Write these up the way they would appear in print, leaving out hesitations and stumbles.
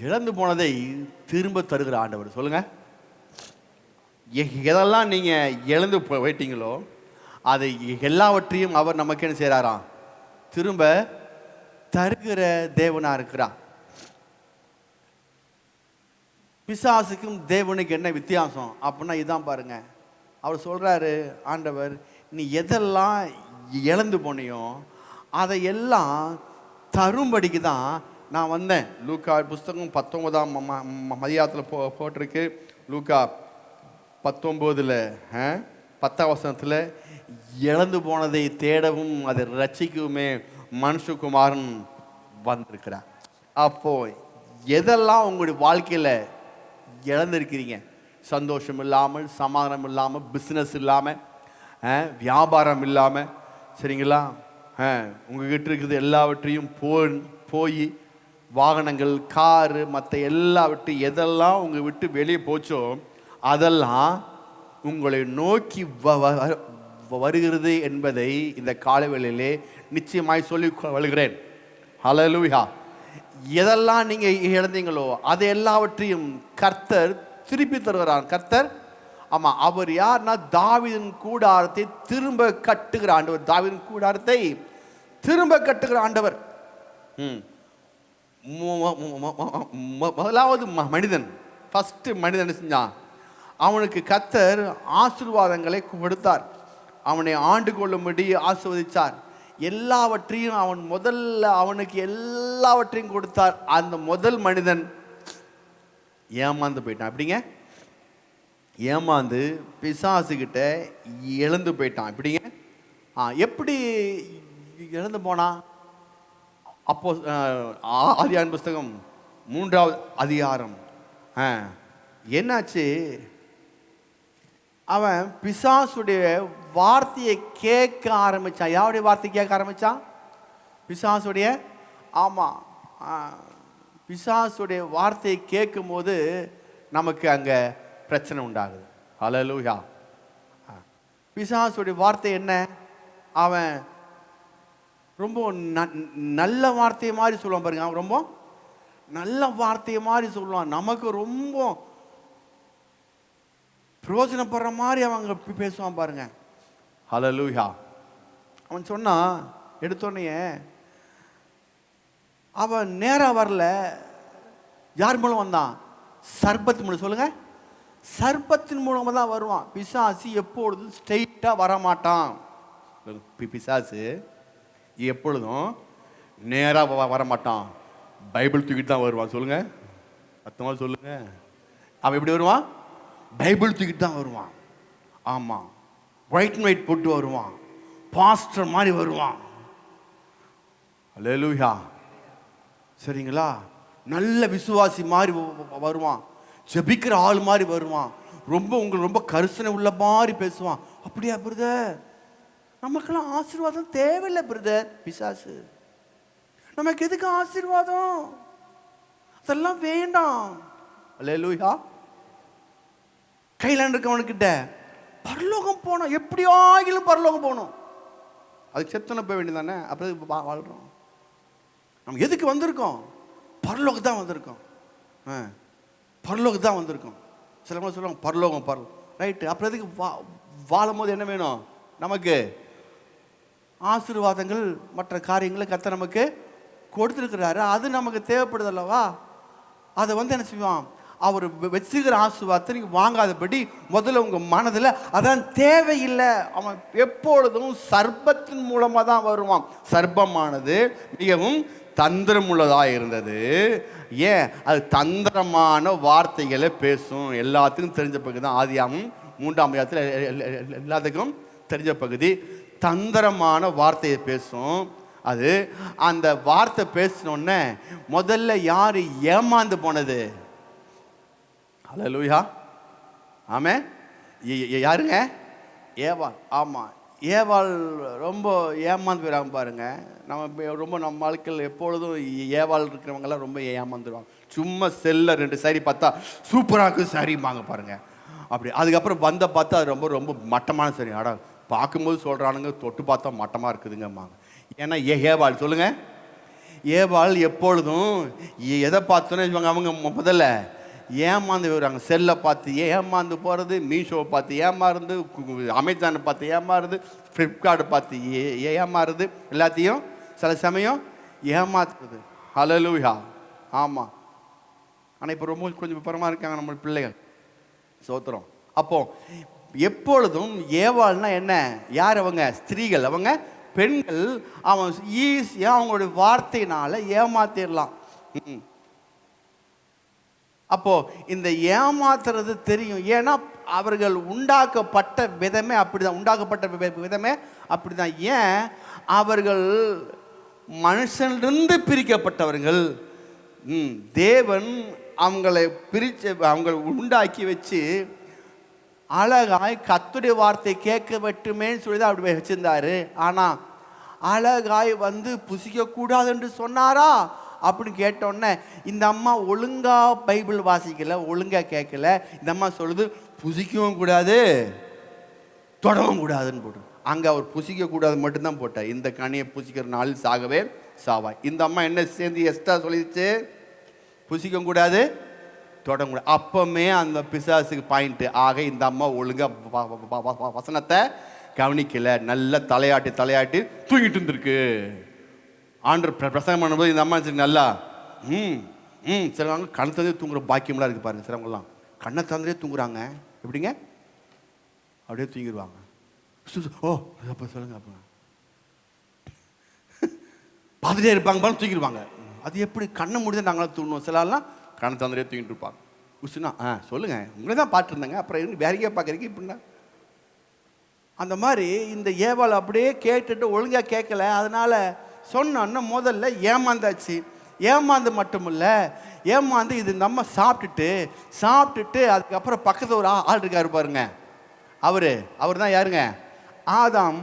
இழந்து போனதை திரும்ப தருகிற ஆண்டவர். சொல்லுங்க, எதெல்லாம் நீங்க இழந்து போயிட்டீங்களோ அதை எல்லாவற்றையும் அவர் நமக்கு என்ன செய்யறாராம்? திரும்ப தருகிற தேவனா இருக்கிறார். பிசாசுக்கும் தேவனுக்கு என்ன வித்தியாசம் அப்படின்னா இதான் பாருங்க. அவர் சொல்றாரு, ஆண்டவர், நீ எதெல்லாம் இழந்து போனியோ அதையெல்லாம் தரும்படிக்கு தான் நான் வந்தேன். லூக்கா புஸ்தகம் 19ஆம் மதியாத்தில் போட்டிருக்கு. லூக்கா 19 10ஆம் வசனத்தில், இழந்து போனதை தேடவும் அதை ரட்சிக்கவுமே மனுஷகுமாரன் வந்திருக்கிறார். அப்போ எதெல்லாம் உங்களுடைய வாழ்க்கையில் இழந்திருக்கிறீங்க? சந்தோஷம் இல்லாமல், சமாதானம் இல்லாமல், பிஸ்னஸ் இல்லாமல், வியாபாரம் இல்லாமல், சரிங்களா, உங்ககிட்ட இருக்கிறது எல்லாவற்றையும் போய் வாகனங்கள், காரு, மற்ற எல்லாவற்றையும் எதெல்லாம் உங்கள் விட்டு வெளியே போச்சோ அதெல்லாம் உங்களை நோக்கி வருகிறது என்பதை இந்த காலவேளையிலே நிச்சயமாய் சொல்லி வருகிறேன். ஹல்லேலூயா. எதெல்லாம் நீங்கள் இழந்தீங்களோ அதை எல்லாவற்றையும் கர்த்தர் திருப்பி தருகிறார். கர்த்தர், ஆமாம், அவர் யார்னா தாவீதின் கூடாரத்தை திரும்ப கட்டுகிற ஆண்டவர். தாவீதின் கூடாரத்தை திரும்ப கட்டுகிற ஆண்டவர். முதலாவது மனிதன், ஃபர்ஸ்ட் மனிதன் செஞ்சான், அவனுக்கு கர்த்தர் ஆசீர்வாதங்களை கொடுத்தார். அவனை ஆண்டு கொள்ளும்படி ஆசீர்வதித்தார். எல்லாவற்றையும் அவன் முதல்ல அவனுக்கு எல்லாவற்றையும் கொடுத்தார். அந்த முதல் மனிதன் ஏமாந்து போயிட்டான். அப்படிங்க, ஏமாந்து பிசாசுகிட்ட இழந்து போயிட்டான். இப்படிங்க, எப்படி இழந்து போனான்? அப்போ ஆதியாகமம் புஸ்தகம் 3ஆம் அதிகாரம் என்னாச்சு? அவன் பிசாசுடைய வார்த்தையை கேட்க ஆரம்பிச்சான். யாருடைய வார்த்தையை கேட்க ஆரம்பிச்சான்? பிசாசுடைய. ஆமாம், பிசாசுடைய வார்த்தையை கேட்கும் போது நமக்கு அங்கே பிரச்சனை உண்டாகுது. ஹல்லேலூயா. பிசாசுடைய வார்த்தை என்ன? அவன் ரொம்ப நல்ல வார்த்தையை மாதிரி சொல்லுவான் பாருங்க. அவன் ரொம்ப நல்ல வார்த்தையை மாதிரி சொல்லுவான். நமக்கு ரொம்ப பிரயோஜனப்படுற மாதிரி அவங்க பேசுவான் பாருங்க. ஹல்லேலூயா. அவன் சொன்னான், எடுத்தோடனே அவன் நேராக வரல. யார் மூலம் வந்தான்? சர்பத்தின் மூலம். சொல்லுங்க, சர்பத்தின் மூலமாக தான் வருவான். பிசாசு எப்பொழுதும் ஸ்ட்ரெயிட்டாக வரமாட்டான். பிசாசு எப்பொழுதும் நேராக வரமாட்டான். பைபிள் தூக்கிட்டு தான் வருவான். சொல்லுங்க, அர்த்தமாக சொல்லுங்க. அவன் எப்படி வருவான்? பைபிள் தூக்கிட்டு தான் வருவான். ஆமாம், ஒயிட் அண்ட் ஒயிட் போட்டு வருவான். பாஸ்டர் மாதிரி வருவான். ஹல்லேலூயா. சரிங்களா, நல்ல விசுவாசி மாதிரி வருவான். ஜெபிக்கிற ஆள் மாதிரி வருவான். உங்களுக்கு ரொம்ப கரிசனை உள்ள மாதிரி பேசுவான். அப்படியா பிரதர்? நமக்கெல்லாம் ஆசீர்வாதம் தேவையில்லை பிரதர். பிசாசு, நமக்கு எதுக்கு ஆசீர்வாதம்? அதெல்லாம் வேண்டாம். ஹல்லேலூயா. கையில் இருக்கவனுக்கிட்ட பரலோகம் போனோம், எப்படி ஆகிலும் பரலோகம் போகணும். அதுக்கு செத்தனை போக வேண்டியதானே? அப்புறம் வாழ்கிறோம். நம்ம எதுக்கு வந்திருக்கோம்? பரலோகம் தான் வந்திருக்கோம். பரலோகம் தான் வந்திருக்கோம். சிலவங்க சொல்லுவாங்க பரலோகம் ரைட்டு. அப்புறம் எதுக்கு வாழும் போது என்ன வேணும்? நமக்கு ஆசீர்வாதங்கள், மற்ற காரியங்களை கர்த்தர் நமக்கு கொடுத்துருக்கிறாரு. அது நமக்கு தேவைப்படுது அல்லவா? அதை என்ன செய்வான்? அவர் வச்சுக்கிற ஆசீர்வாதத்தை நீங்கள் வாங்காதபடி முதல்ல உங்கள் மனதில் அதான் தேவையில்லை. அவன் எப்பொழுதும் சர்பத்தின் மூலமாக தான் வருவான். சர்ப்பமானது மிகவும் தந்திரமுள்ளதாக இருந்தது. ஏன்? அது தந்திரமான வார்த்தைகளை பேசும். எல்லாத்துக்கும் தெரிஞ்ச பகுதி தான் ஆதியாகமம் 3ஆம் அதிகாரத்தில் எல்லாத்துக்கும் தெரிஞ்ச பகுதி. தந்திரமான வார்த்தையை பேசும். அது அந்த வார்த்தை பேசினோடனே முதல்ல யார் ஏமாந்து போனது? ஹல்லேலூயா. ஆமென். யாருங்க? ஏவாள். ஆமாம், ஏவாள் ரொம்ப ஏமாந்து போயிடாம பாருங்க. நம்ம வாழ்க்கையில் எப்பொழுதும் ஏவாள் இருக்கிறவங்கெல்லாம் ரொம்ப ஏமாந்துருவாங்க. சும்மா செல்ல 2 சாரி பார்த்தா சூப்பராக இருக்குது சாரிம்பாங்க பாருங்க. அப்படி அதுக்கப்புறம் பார்த்தா அது ரொம்ப ரொம்ப மட்டமான சாரி. ஆடா பார்க்கும்போது சொல்கிறானுங்க, தொட்டு பார்த்தா மட்டமாக இருக்குதுங்கம்மாங்க. ஏன்னா ஏவாள். சொல்லுங்க, ஏவாள் எப்பொழுதும் எதை பார்த்தோன்னு அவங்க முதல்ல ஏமாந்து வருவாங்க. செல்லை பார்த்து ஏமாந்து போகிறது, மீஷோவை பார்த்து ஏமாறுது, அமேசானை பார்த்து ஏமாறுது, ஃப்ளிப்கார்ட்டை பார்த்து ஏமாறுது, எல்லாத்தையும் சில சமயம் ஏமாத்துறது. ஹல்லேலூயா. ஆமாம். ஆனால் இப்போ ரொம்ப கொஞ்சம் விபரமாக இருக்காங்க நம்ம பிள்ளைகள். சோத்திரம். அப்போ எப்பொழுதும் ஏவாள்னா என்ன? யார் அவங்க? ஸ்திரீகள், அவங்க பெண்கள். அவன் ஈஸியாக அவங்களுடைய வார்த்தையினால ஏமாத்திடலாம். அப்போ இந்த ஏமாத்துறது தெரியும். ஏன்னா அவர்கள் உண்டாக்கப்பட்ட விதமே அப்படிதான். உண்டாக்கப்பட்ட விதமே அப்படிதான். ஏன்? அவர்கள் மனுஷனிலிருந்து பிரிக்கப்பட்டவர்கள். தேவன் அவங்களை பிரித்து அவங்களை உண்டாக்கி வச்சு அழகாய் கர்த்தருடைய வார்த்தை கேட்க வெட்டுமேன்னு சொல்லி தான் அப்படி வச்சிருந்தாரு. ஆனால் அழகாய் புசிக்கக்கூடாது என்று சொன்னாரா அப்படின்னு கேட்டோன்னே இந்த அம்மா ஒழுங்கா பைபிள் வாசிக்கல, ஒழுங்கா கேட்கல. இந்த அம்மா சொல்லுது புசிக்கவும் கூடாது, தொடவும் கூடாதுன்னு போட்டு. அங்கே அவர் புசிக்க கூடாது மட்டும்தான் போட்டார். இந்த கனியை புசிக்கிற நாளில் சாகவே சாவாய். இந்த அம்மா என்ன சேர்ந்து எஸ்டா சொல்லிடுச்சு? புசிக்க கூடாது, தொடங்கூடாது. அப்பமே அந்த பிசாசுக்கு பாயிண்ட்டு. ஆக இந்த அம்மா ஒழுங்கா வசனத்தை கவனிக்கல, நல்ல தலையாட்டி தூங்கிட்டு இருந்திருக்கு. ஆண்டு பிரசங்கம் பண்ணும்போது இந்த அம்மா நல்லா சிலவங்க கண்ணை தந்தே தூங்குற பாக்கியம்லாம் இருக்குது பாருங்க. சிலவங்கலாம் கண்ணை தந்தே தூங்குறாங்க. எப்படிங்க? அப்படியே தூங்கிடுவாங்க. ஓ அப்போ சொல்லுங்க, அப்போ பார்த்துட்டே இருப்பாங்க பாருங்க, தூங்கிடுவாங்க. அது எப்படி? கண்ணை முடிதான் நாங்களாம் தூங்கணும். சிலலாம் கண்ணை தந்தே தூங்கிட்டு இருப்பாங்க. உசுனா சொல்லுங்க, உங்களே தான் பார்த்துருந்தாங்க, அப்புறம் வேற எங்கேயா பார்க்குறீங்க இப்படின்னா. அந்த மாதிரி இந்த ஏவாள் அப்படியே கேட்டுட்டு ஒழுங்காக கேட்கல. அதனால சொன்னோன்னா முதல்ல ஏமாந்தாச்சு. ஏமாந்து மட்டும் இல்லை, ஏமாந்து இது நம்ம சாப்பிட்டுட்டு அதுக்கப்புறம் பக்கத்தில் ஒரு ஆள் இருக்காரு பாருங்க. அவர் தான் யாருங்க? ஆதாம்.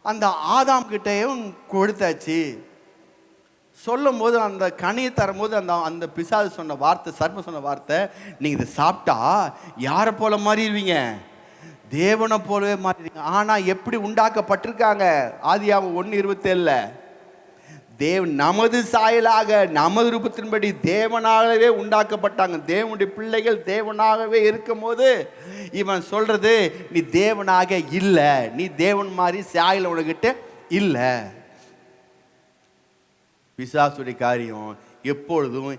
அந்த ஆதாம் கிட்டையும் கொடுத்தாச்சு. சொல்லும் போது அந்த கனியை தரும்போது அந்த பிசாசு சொன்ன வார்த்தை, சர்ப்பம் சொன்ன வார்த்தை, நீங்கள் இதை சாப்பிட்டா யாரை போல மாறிடுவீங்க? தேவனை போலவே மாறிடுவீங்க. ஆனால் எப்படி உண்டாக்கப்பட்டிருக்காங்க? ஆதியாகமம் 1:27 தேவன் நமது சாயலாக நமது ரூபத்தின்படி தேவனாகவே உண்டாக்கப்பட்டாங்க. தேவனுடைய பிள்ளைகள் தேவனாகவே இருக்கும் போது இவன் சொல்றது, நீ தேவனாக இல்லை, நீ தேவன் மாதிரி சாயல் உனக்கிட்ட இல்லை. பிசாசுடைய காரியம் எப்பொழுதும்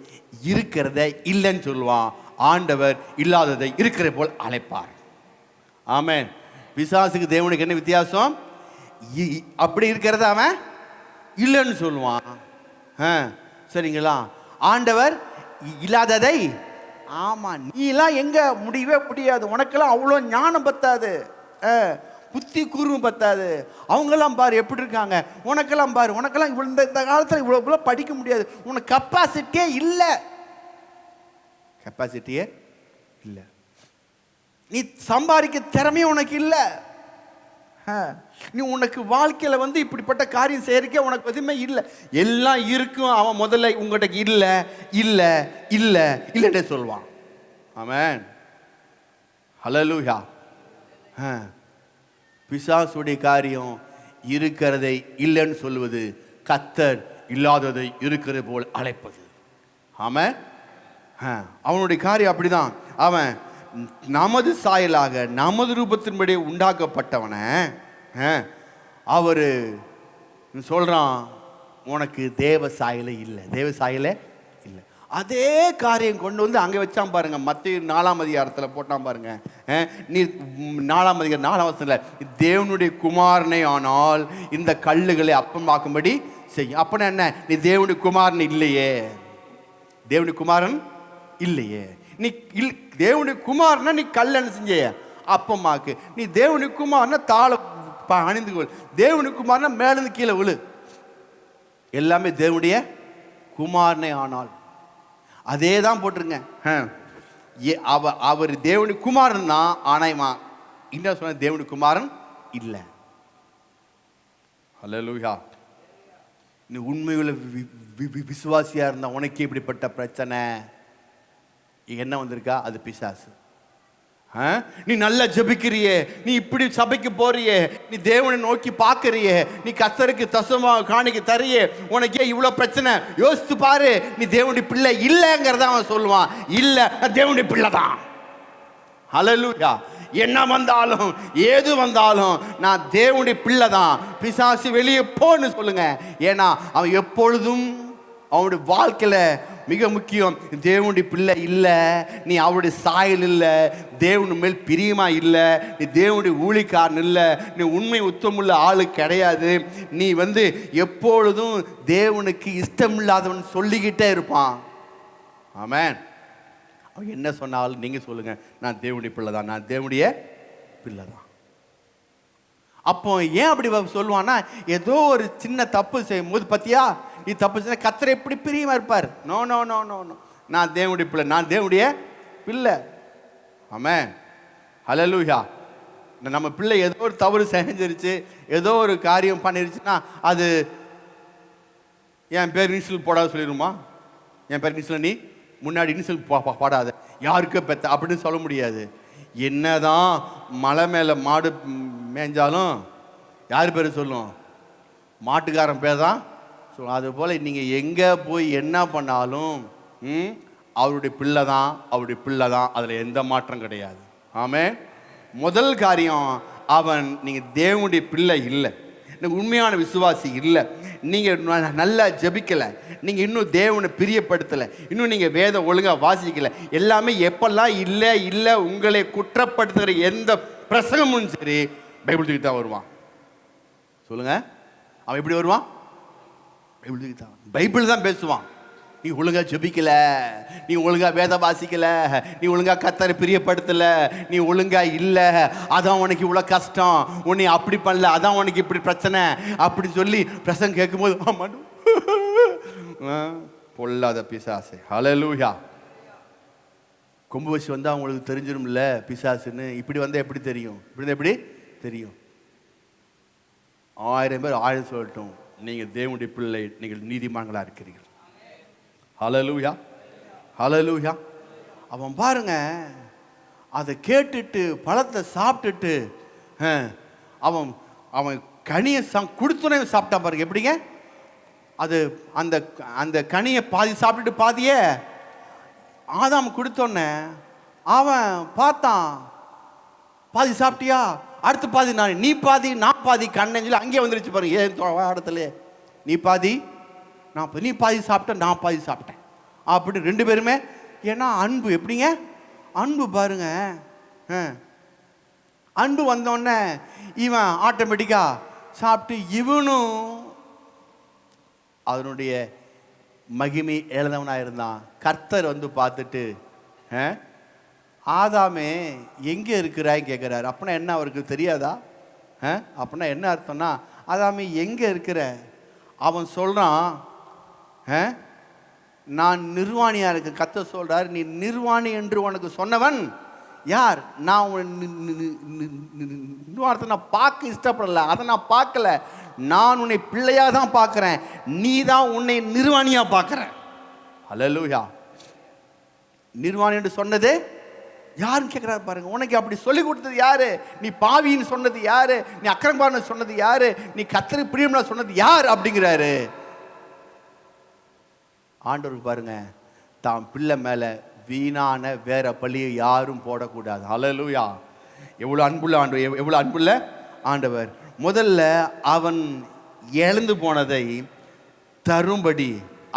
இருக்கிறத இல்லைன்னு சொல்லுவான். ஆண்டவர் இல்லாததை இருக்கிற போல் அழைப்பார். ஆமென். பிசாசுக்கு தேவனுக்கு என்ன வித்தியாசம்? அப்படி இருக்கிறத அவன் இல்லைன்னு சொல்லுவான். சரிங்களா? ஆண்டவர் இல்லாததை, ஆமா, நீலாம் எங்க முடியவே முடியாது, உனக்கெல்லாம் அவ்வளோ ஞானம் பத்தாது, புத்தி கூர்மை பத்தாது. அவங்கெல்லாம் பாரு எப்படி இருக்காங்க, உனக்கெல்லாம் பாரு, உனக்கெல்லாம் இந்த காலத்தில் இவ்வளோ படிக்க முடியாது, உனக்கு கெப்பாசிட்டியே இல்லை. கெப்பாசிட்டியே இல்லை. நீ சம்பாதிக்க திறமையே உனக்கு இல்லை. நீ உனக்கு வாழ்க்கையில் இப்படிப்பட்ட காரியம் செய்யறதுக்கே உனக்கு எதுவுமே இல்லை. எல்லாம் இருக்கும். அவன் முதல்ல உங்கள்கிட்ட இல்லை இல்லை இல்லை இல்லைன்னே சொல்லுவான். ஆமென். ஹல்லேலூயா. பிசாசுடைய காரியம் இருக்கிறதை இல்லைன்னு சொல்லுவது, கர்த்தர் இல்லாததை இருக்கிறது போல் அழைப்பது. ஆமென். அவனுடைய காரியம் அப்படிதான். அவன் நமது சாயலாக நமது ரூபத்தின்படி உண்டாக்கப்பட்டவனை அவர் சொல்றான், உனக்கு தேவ சாயலே இல்லை, தேவ சாயலே இல்லை. அதே காரியம் கொண்டு அங்கே வச்சான் பாருங்க. மத்தேயு 4ஆம் அதிகாரத்தில் போட்டான் பாருங்க. நீ 4ஆம் அதிகாரம் 4ஆம் வசனத்தில், தேவனுடைய குமாரனை ஆனால் இந்த கல்லுகளை அப்பமாக்கும்படி செய்யும். அப்படின்னா என்ன? நீ தேவனுடைய குமாரன் இல்லையே, தேவனுடைய குமாரன் இல்லையே. நீ தேவனுடைய குமாரனா நீ கல்லன்னு செஞ்ச அப்பமாக்கு. நீ தேவனுடைய குமாரனா தாள அணிந்து கொள். தேவனுடைய குமாரனா மேலிருந்து கீழே விழு. எல்லாமே தேவனுடைய குமாரனை ஆனால். அதே தான் போட்டிருங்க. அவர் தேவனுடைய குமாரன் தான், ஆனாய்மா என்ன சொன்ன? தேவனுடைய குமாரன் இல்லை. ஹல்லேலூயா. நீ உண்மையுள்ள விசுவாசியா இருந்தா உனக்கு இப்படிப்பட்ட பிரச்சனை என்ன வந்திருக்கா? அது பிசாசு. நீ நல்லா ஜெபிக்கிறியே, நீ இப்படி சபைக்கு போறியே, நீ தேவனை நோக்கி பார்க்கறியே, நீ கர்த்தருக்கு தசமா காணிக்க தரியே, உனக்கே இவ்வளோ பிரச்சனை, யோசித்து பாரு, நீ தேவனுடைய பிள்ளை இல்லைங்கிறத அவன் சொல்லுவான். இல்லை, நான் தேவனுடைய பிள்ளை தான். ஹல்லேலூயா. என்ன வந்தாலும் ஏது வந்தாலும் நான் தேவனுடைய பிள்ளை தான். பிசாசு வெளியே போன்னு சொல்லுங்க. ஏன்னா அவன் எப்பொழுதும் அவனுடைய வாழ்க்கையில் மிக முக்கியம், தேவனுடைய பிள்ளை இல்லை, நீ அவருடைய சாயல் இல்லை, தேவன் மேல் பிரியமா இல்லை, நீ தேவனுடைய ஊழிக்காரன் இல்லை, நீ உண்மை உத்தமுள்ள ஆளு கிடையாது, நீ எப்பொழுதும் தேவனுக்கு இஷ்டமில்லாதவன் சொல்லிக்கிட்டே இருப்பான். ஆமென். அவன் என்ன சொன்னாலும் நீங்கள் சொல்லுங்க, நான் தேவனுடைய பிள்ளை தான், நான் தேவனுடைய பிள்ளை தான். அப்போ ஏன் அப்படி சொல்லுவான்னா, ஏதோ ஒரு சின்ன தப்பு செய்யும் போது பத்தியா நீ தப்பு செய்ய கர்த்தர் எப்படி பிரியமா இருப்பார். No no no no no, நான் தேவனுடைய பிள்ளை, நான் தேவனுடைய பிள்ளை. ஆமென். ஹல்லேலூயா. நம்ம பிள்ளை ஏதோ ஒரு தவறு செஞ்சிருச்சு, ஏதோ ஒரு காரியம் பண்ணிருச்சுன்னா அது என் பேர் இனிஷியல் போடாத சொல்லிடுமா? என் பேர் இனிஷியல் நீ முன்னாடி இனிஷியல் பாடாத, யாருக்கோ பெத்த அப்படின்னு சொல்ல முடியாது. என்னதான் மலை மேலே மாடு மேய்ஞ்சாலும் யார் பேர் சொல்லும்? மாட்டுக்காரன் பேர் தான் சொல்லும். அதுபோல் நீங்கள் எங்கே போய் என்ன பண்ணாலும் அவருடைய பிள்ளை தான், அவருடைய பிள்ளை தான், அதில் எந்த மாற்றம் கிடையாது. ஆமென். முதல் காரியம், அவன் நீங்கள் தேவனுடைய பிள்ளை இல்லை, நீங்கள் உண்மையான விசுவாசி இல்லை, நீங்கள் நல்லா ஜெபிக்கலை, நீங்கள் இன்னும் தேவனை பிரியப்படுத்தலை, இன்னும் நீங்கள் வேதம் ஒழுங்காக வாசிக்கலை, எல்லாமே எப்பெல்லாம் இல்லை இல்லை உங்களை குற்றப்படுத்துகிற எந்த பிரசங்கமும் சரி பைபிள் தூக்கி தான் வருவான். சொல்லுங்க, அவன் எப்படி வருவான்? பைபிள் தூக்கி தான், பைபிள் தான் பேசுவான். நீ ஒழுங்கா ஜெபிக்கல, நீ ஒழுங்கா வேத வாசிக்கல, நீ ஒழுங்கா கர்த்தரை பிரியப்படுத்தல, நீ ஒழுங்கா இல்லை, அதான் உனக்கு இவ்வளோ கஷ்டம், உன்னை அப்படி பண்ணல, அதான் உனக்கு இப்படி பிரச்சனை அப்படி சொல்லி பிரசங்க கேட்கும்போது ஆமாம் பொல்லாத பிசாசு. ஹல்லேலூயா. கொம்பு வச்சு வந்தால் அவங்களுக்கு தெரிஞ்சிடும்ல பிசாசுன்னு. இப்படி வந்தால் எப்படி தெரியும்? இப்படி எப்படி தெரியும்? 1000 பேர் 1000 சொல்லட்டும், நீங்கள் தேவனுடைய பிள்ளை, நீங்கள் நீதிமான்களாக இருக்கிறீர்கள். ஹல்லேலூயா, ஹல்லேலூயா. அவன் பாருங்க, அதை கேட்டுட்டு பழத்தை சாப்பிட்டுட்டு அவன் அவன் கனியை கொடுத்துனே சாப்பிட்டான் பாருங்க. எப்படிங்க? அது அந்த அந்த கனியை பாதி சாப்பிட்டுட்டு பாதியே ஆதாம் கொடுத்தோன்னே அவன் பார்த்தான், பாதி சாப்பிட்டியா, அடுத்து பாதி நான், நீ பாதி நான் பாதி, கண்ணன்னு சொல்லி அங்கேயே வந்துருச்சு பாருங்க. ஏன் இடத்துல நீ பாதி நான், நீ பாதி சாப்பிட்டேன், நான் பாதி சாப்பிட்டேன் அப்படி 2 பேருமே. ஏன்னா அன்பு. எப்படிங்க அன்பு பாருங்க. அன்பு வந்தோடனே இவன் ஆட்டோமேட்டிக்கா சாப்பிட்டு இவனும் அதனுடைய மகிமை இழந்தவனாக இருந்தான். கர்த்தர் பார்த்துட்டு, ஆதாமே எங்கே இருக்கிறாய் கேட்குறாரு. அப்படின்னா என்ன அவருக்கு தெரியாதா? அப்படின்னா என்ன அர்த்தம்னா, ஆதாமே எங்கே இருக்கிற? அவன் சொல்கிறான், நான் நிர்வாணியாக இருக்க. கர்த்தர் சொல்கிறார், நீ நிர்வாணி என்று உனக்கு சொன்னவன் யார்? நான் நிர்வாணத்தை நான் பார்க்க இஷ்டப்படலை, அதை நான் பார்க்கல, நான் உன்னை பிள்ளையாக தான் பார்க்குறேன், நீ தான் உன்னை நிர்வாணியாக பார்க்குற. ஹல்லேலூயா. நிர்வாணி என்று சொன்னது யாருன்னு கேட்குறாரு பாருங்க. உனக்கு அப்படி சொல்லி கொடுத்தது யாரு? நீ பாவின்னு சொன்னது யாரு? நீ அக்கிரமக்காரன்னு சொன்னது யாரு? நீ கர்த்தருக்கு பிரியம்னா சொன்னது யார் அப்படிங்கிறாரு. ஆண்டவருக்கு பாருங்க, தான் பிள்ளை மேலே வீணான வேற பழியை யாரும் போடக்கூடாது. ஹல்லேலூயா. எவ்வளோ அன்புள்ள ஆண்டவர், எவ்வளோ அன்புள்ள ஆண்டவர். முதல்ல அவன் இழந்து போனதை தரும்படி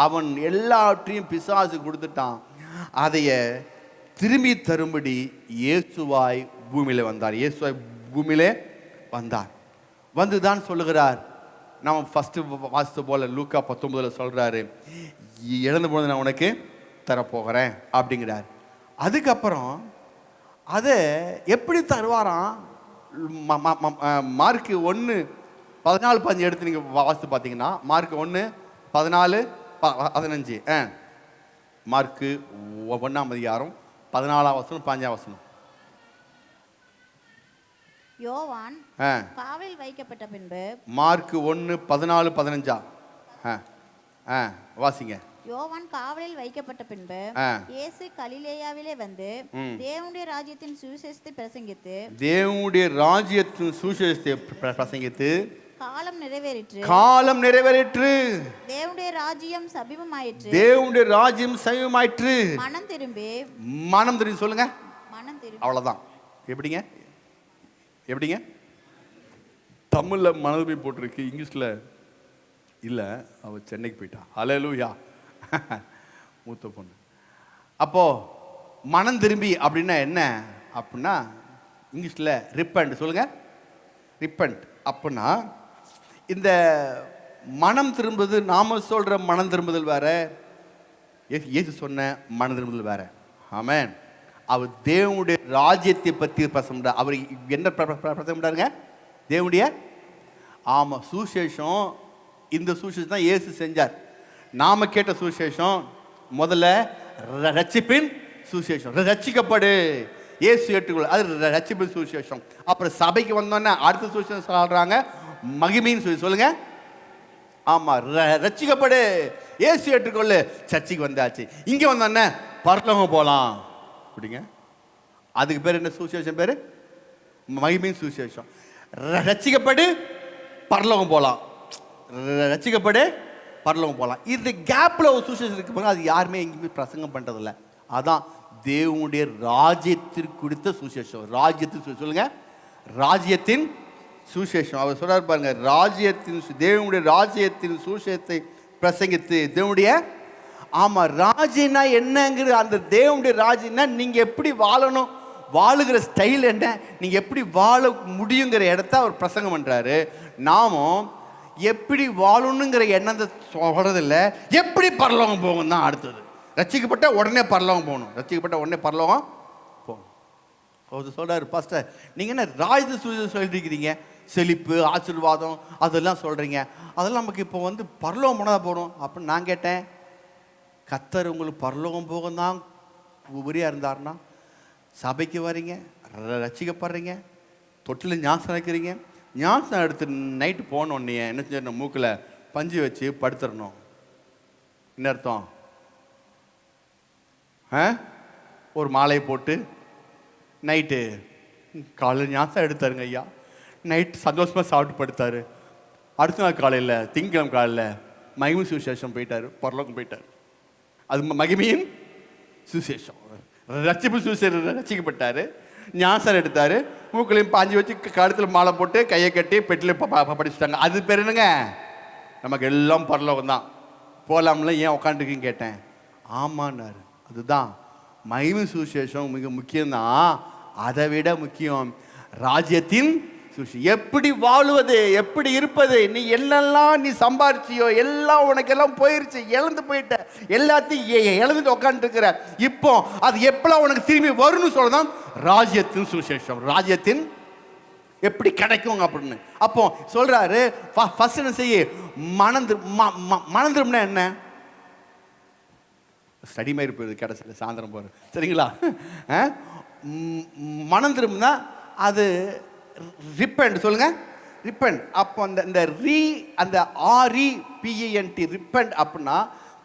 அவன் எல்லாவற்றையும் பிசாசு கொடுத்துட்டான். அதைய திரும்பி தரும்படி இயேசுவாய் பூமியில வந்தார். இயேசுவாய் பூமியிலே வந்தார். வந்துதான் சொல்லுகிறார். நம்ம ஃபஸ்ட்டு வாசித்த போல லூக்கா 19 சொல்கிறாரு, இழந்து போனது நான் உனக்கு தரப்போகிறேன் அப்படிங்கிறார். அதுக்கப்புறம் அதை எப்படி தருவாராம்? மார்க்கு 1:14-15 எடுத்து நீங்கள் வாசித்து பார்த்தீங்கன்னா, மார்க்கு 1:14-15, மார்க்கு 1ஆம் அதிகாரம் 14ஆம் வசனம் 15ஆம் வசனம். யோவான் காவலில் வைக்கப்பட்ட பின்பு, மார்க்கு 1:14-15 வாசிங்க. யோவான் காவலில் வைக்கப்பட்ட பின்பு இயேசு கலிலேயாவிலே வந்து தேவனுடைய ராஜ்யத்தின் சுவிசேஷத்தை பிரசங்கித்து காலம் நிறைவேறிற்று. தேவனுடைய ராஜ்யம் சமீபமாயிற்று. மனம் திரும்பி சொல்லுங்க. அவ்வளவுதான். எப்படிங்க தமிழ்ல மனதுமை போட்டிருக்கு, இங்கிலீஷ்ல இல்ல. அவ சென்னைக்கு போயிட்டா. ஹல்லேலூயா. மூத்த பொண்ணு. அப்போ மனம் திரும்பி அப்படின்னா என்ன அப்படின்னா இங்கிலீஷ்ல ரிப்பண்ட். சொல்லுங்க. ரிப்பண்ட் அப்படின்னா இந்த மனம் திரும்புது, நாம சொல்ற மனம் திரும்புதல் வேற, இயேசு சொன்ன மனம் திரும்புதல் வேற. ஆமென். அவர் தேவனுடைய ராஜ்யத்தை பற்றி பிரசங்கிட்டார். அவர் என்ன பிரசங்கிட்டாருங்க? தேவனுடைய சுவிசேஷம். இந்த சுவிசேஷம் தான் இயேசு செஞ்சார். நாம கேட்ட சுவிசேஷம் முதல்ல ரட்சிப்பின் சுவிசேஷம். ரட்சிக்கப்படு, இயேசு ஏற்றுக்கொள், அது ரட்சிப்பின் சுவிசேஷம். அப்புறம் சபைக்கு வந்தோன்னே அடுத்த சுவிசேஷம் சொல்றாங்க, மகிமைன்னு சொல்லி. சொல்லுங்க. ஆமா, ரட்சிக்கப்படு, இயேசு ஏற்றுக்கொள்ளு, சர்ச்சைக்கு வந்தாச்சு. இங்க வந்தோன்னே பரலோகம் போலாம் அப்படிங்க. அதுக்கு பேர் என்ன சுவிசேஷம்? பேரு மகிமையின் சுவிசேஷம். ரட்சிக்கப்படு, பரலோகம் போலாம். ரட்சிக்கப்படு, பரலோகம் போகலாம். இந்த கேப்ல ஒரு சுவிசேஷம் இருக்கு பாருங்க, அது யாருமே எங்கேயுமே பிரசங்கம் பண்றதில்ல. அதான் தேவனுடைய ராஜ்யத்திற்கு கொடுத்த சுவிசேஷம். ராஜ்யத்தின் சொல்லுங்க, ராஜ்யத்தின் சுவிசேஷம். அவர் சொல்றாரு பாருங்க, தேவனுடைய ராஜ்யத்தின் சுவிசேஷத்தை பிரசங்கித்து தேவனுடைய ராஜ்யம்னா என்னங்கிற அந்த தேவனுடைய ராஜ்யம்னா நீங்க எப்படி வாழணும், வாழுகிற ஸ்டைல் என்ன, நீங்க எப்படி வாழ முடியுங்கிற இடத்த அவர் பிரசங்கம் பண்றாரு. நாமும் எப்படி வாழணுங்கிற எண்ணத்தை சொல்றதில்ல, எப்படி பரலோகம் போகும் தான் அடுத்தது. ரட்சிக்கப்பட்ட உடனே பரலோகம் போகணும், ரட்சிக்கப்பட்ட உடனே பரலோகம் போகணும். அவர் சொல்றாரு, பாஸ்டர் நீங்க என்ன ராஜ்யத்தை சொல்லிருக்கிறீங்க, செழிப்பு ஆசீர்வாதம் அதெல்லாம் சொல்றீங்க, அதெல்லாம் நமக்கு இப்போ வந்து பரலோகம் போனதா போகணும் அப்படின்னு நான் கேட்டேன். கர்த்தர் உங்களுக்கு பரலோகம் போகும் தான் உபரியா இருந்தாருன்னா, சபைக்கு வரீங்க, ரட்சிக்கப்படுறீங்க, தொட்டில் ஞாசம் வைக்கிறீங்க, ஞாசம் எடுத்து நைட்டு போனோடனே என்ன செய்யணும், மூக்கில் பஞ்சு வச்சு படுத்துடணும். என்ன அர்த்தம்? ஒரு மாலையை போட்டு நைட்டு காலையில் ஞாசம் எடுத்தாருங்க ஐயா, நைட்டு சந்தோஷமாக சாப்பிட்டு படுத்தாரு. அடுத்த நாள் காலையில் திங்கக்கிழமை காலையில் மகிமை சுவிசேஷம் போயிட்டாரு, பரலோகம் போயிட்டார். அது மகிமையின் சுவிசேஷம். ரட்சிப்பு சுவிசேஷம், ரட்சிக்கப்பட்டாரு, ஞாசம் எடுத்தாரு, மூக்களையும் பாஞ்சு வச்சு கழுத்தில் மாலை போட்டு கையை கட்டி பெட்டில் படிச்சுட்டாங்க. அது பேர் என்னங்க? நமக்கு எல்லாம் பரலோகம் தான், போகலாம்ல, ஏன் உட்காந்துருக்குன்னு கேட்டேன். ஆமான்னாரு. அதுதான் மகிமை சுவிசேஷம் மிக முக்கியம்தான். அதை விட முக்கியம் ராஜ்யத்தின் சுவிசேஷம். எப்படி வாழுவது, எப்படி இருப்பது. நீ என்னெல்லாம் நீ சம்பாரிச்சியோ எல்லாம் உனக்கெல்லாம் போயிருச்சு, இழந்து போயிட்ட, எல்லாத்தையும் இழந்துட்டு உட்காந்துருக்கிற. இப்போ அது எப்பெல்லாம் உனக்கு திரும்பி வரும்னு சொல்லதான் ராஜ்யத்தின் சுவிசேஷம். ராஜ்யத்தின் எப்படி கிடைக்கும் அப்படின்னு அப்போ சொல்றாரு. ஃபர்ஸ்ட் என்ன செய்ய, மணந்துரும்னா என்ன? ஸ்டடி மாதிரி போயிருது, கடைசியில் சாயந்தரம் போகிறது, சரிங்களா? மணந்துரும்னா அது ரிப்பண்ட். சொல்லுங்க, ரிப்பண்ட். அப்போ அந்த அந்த REPENT ரிப்பண்ட் அப்படின்னா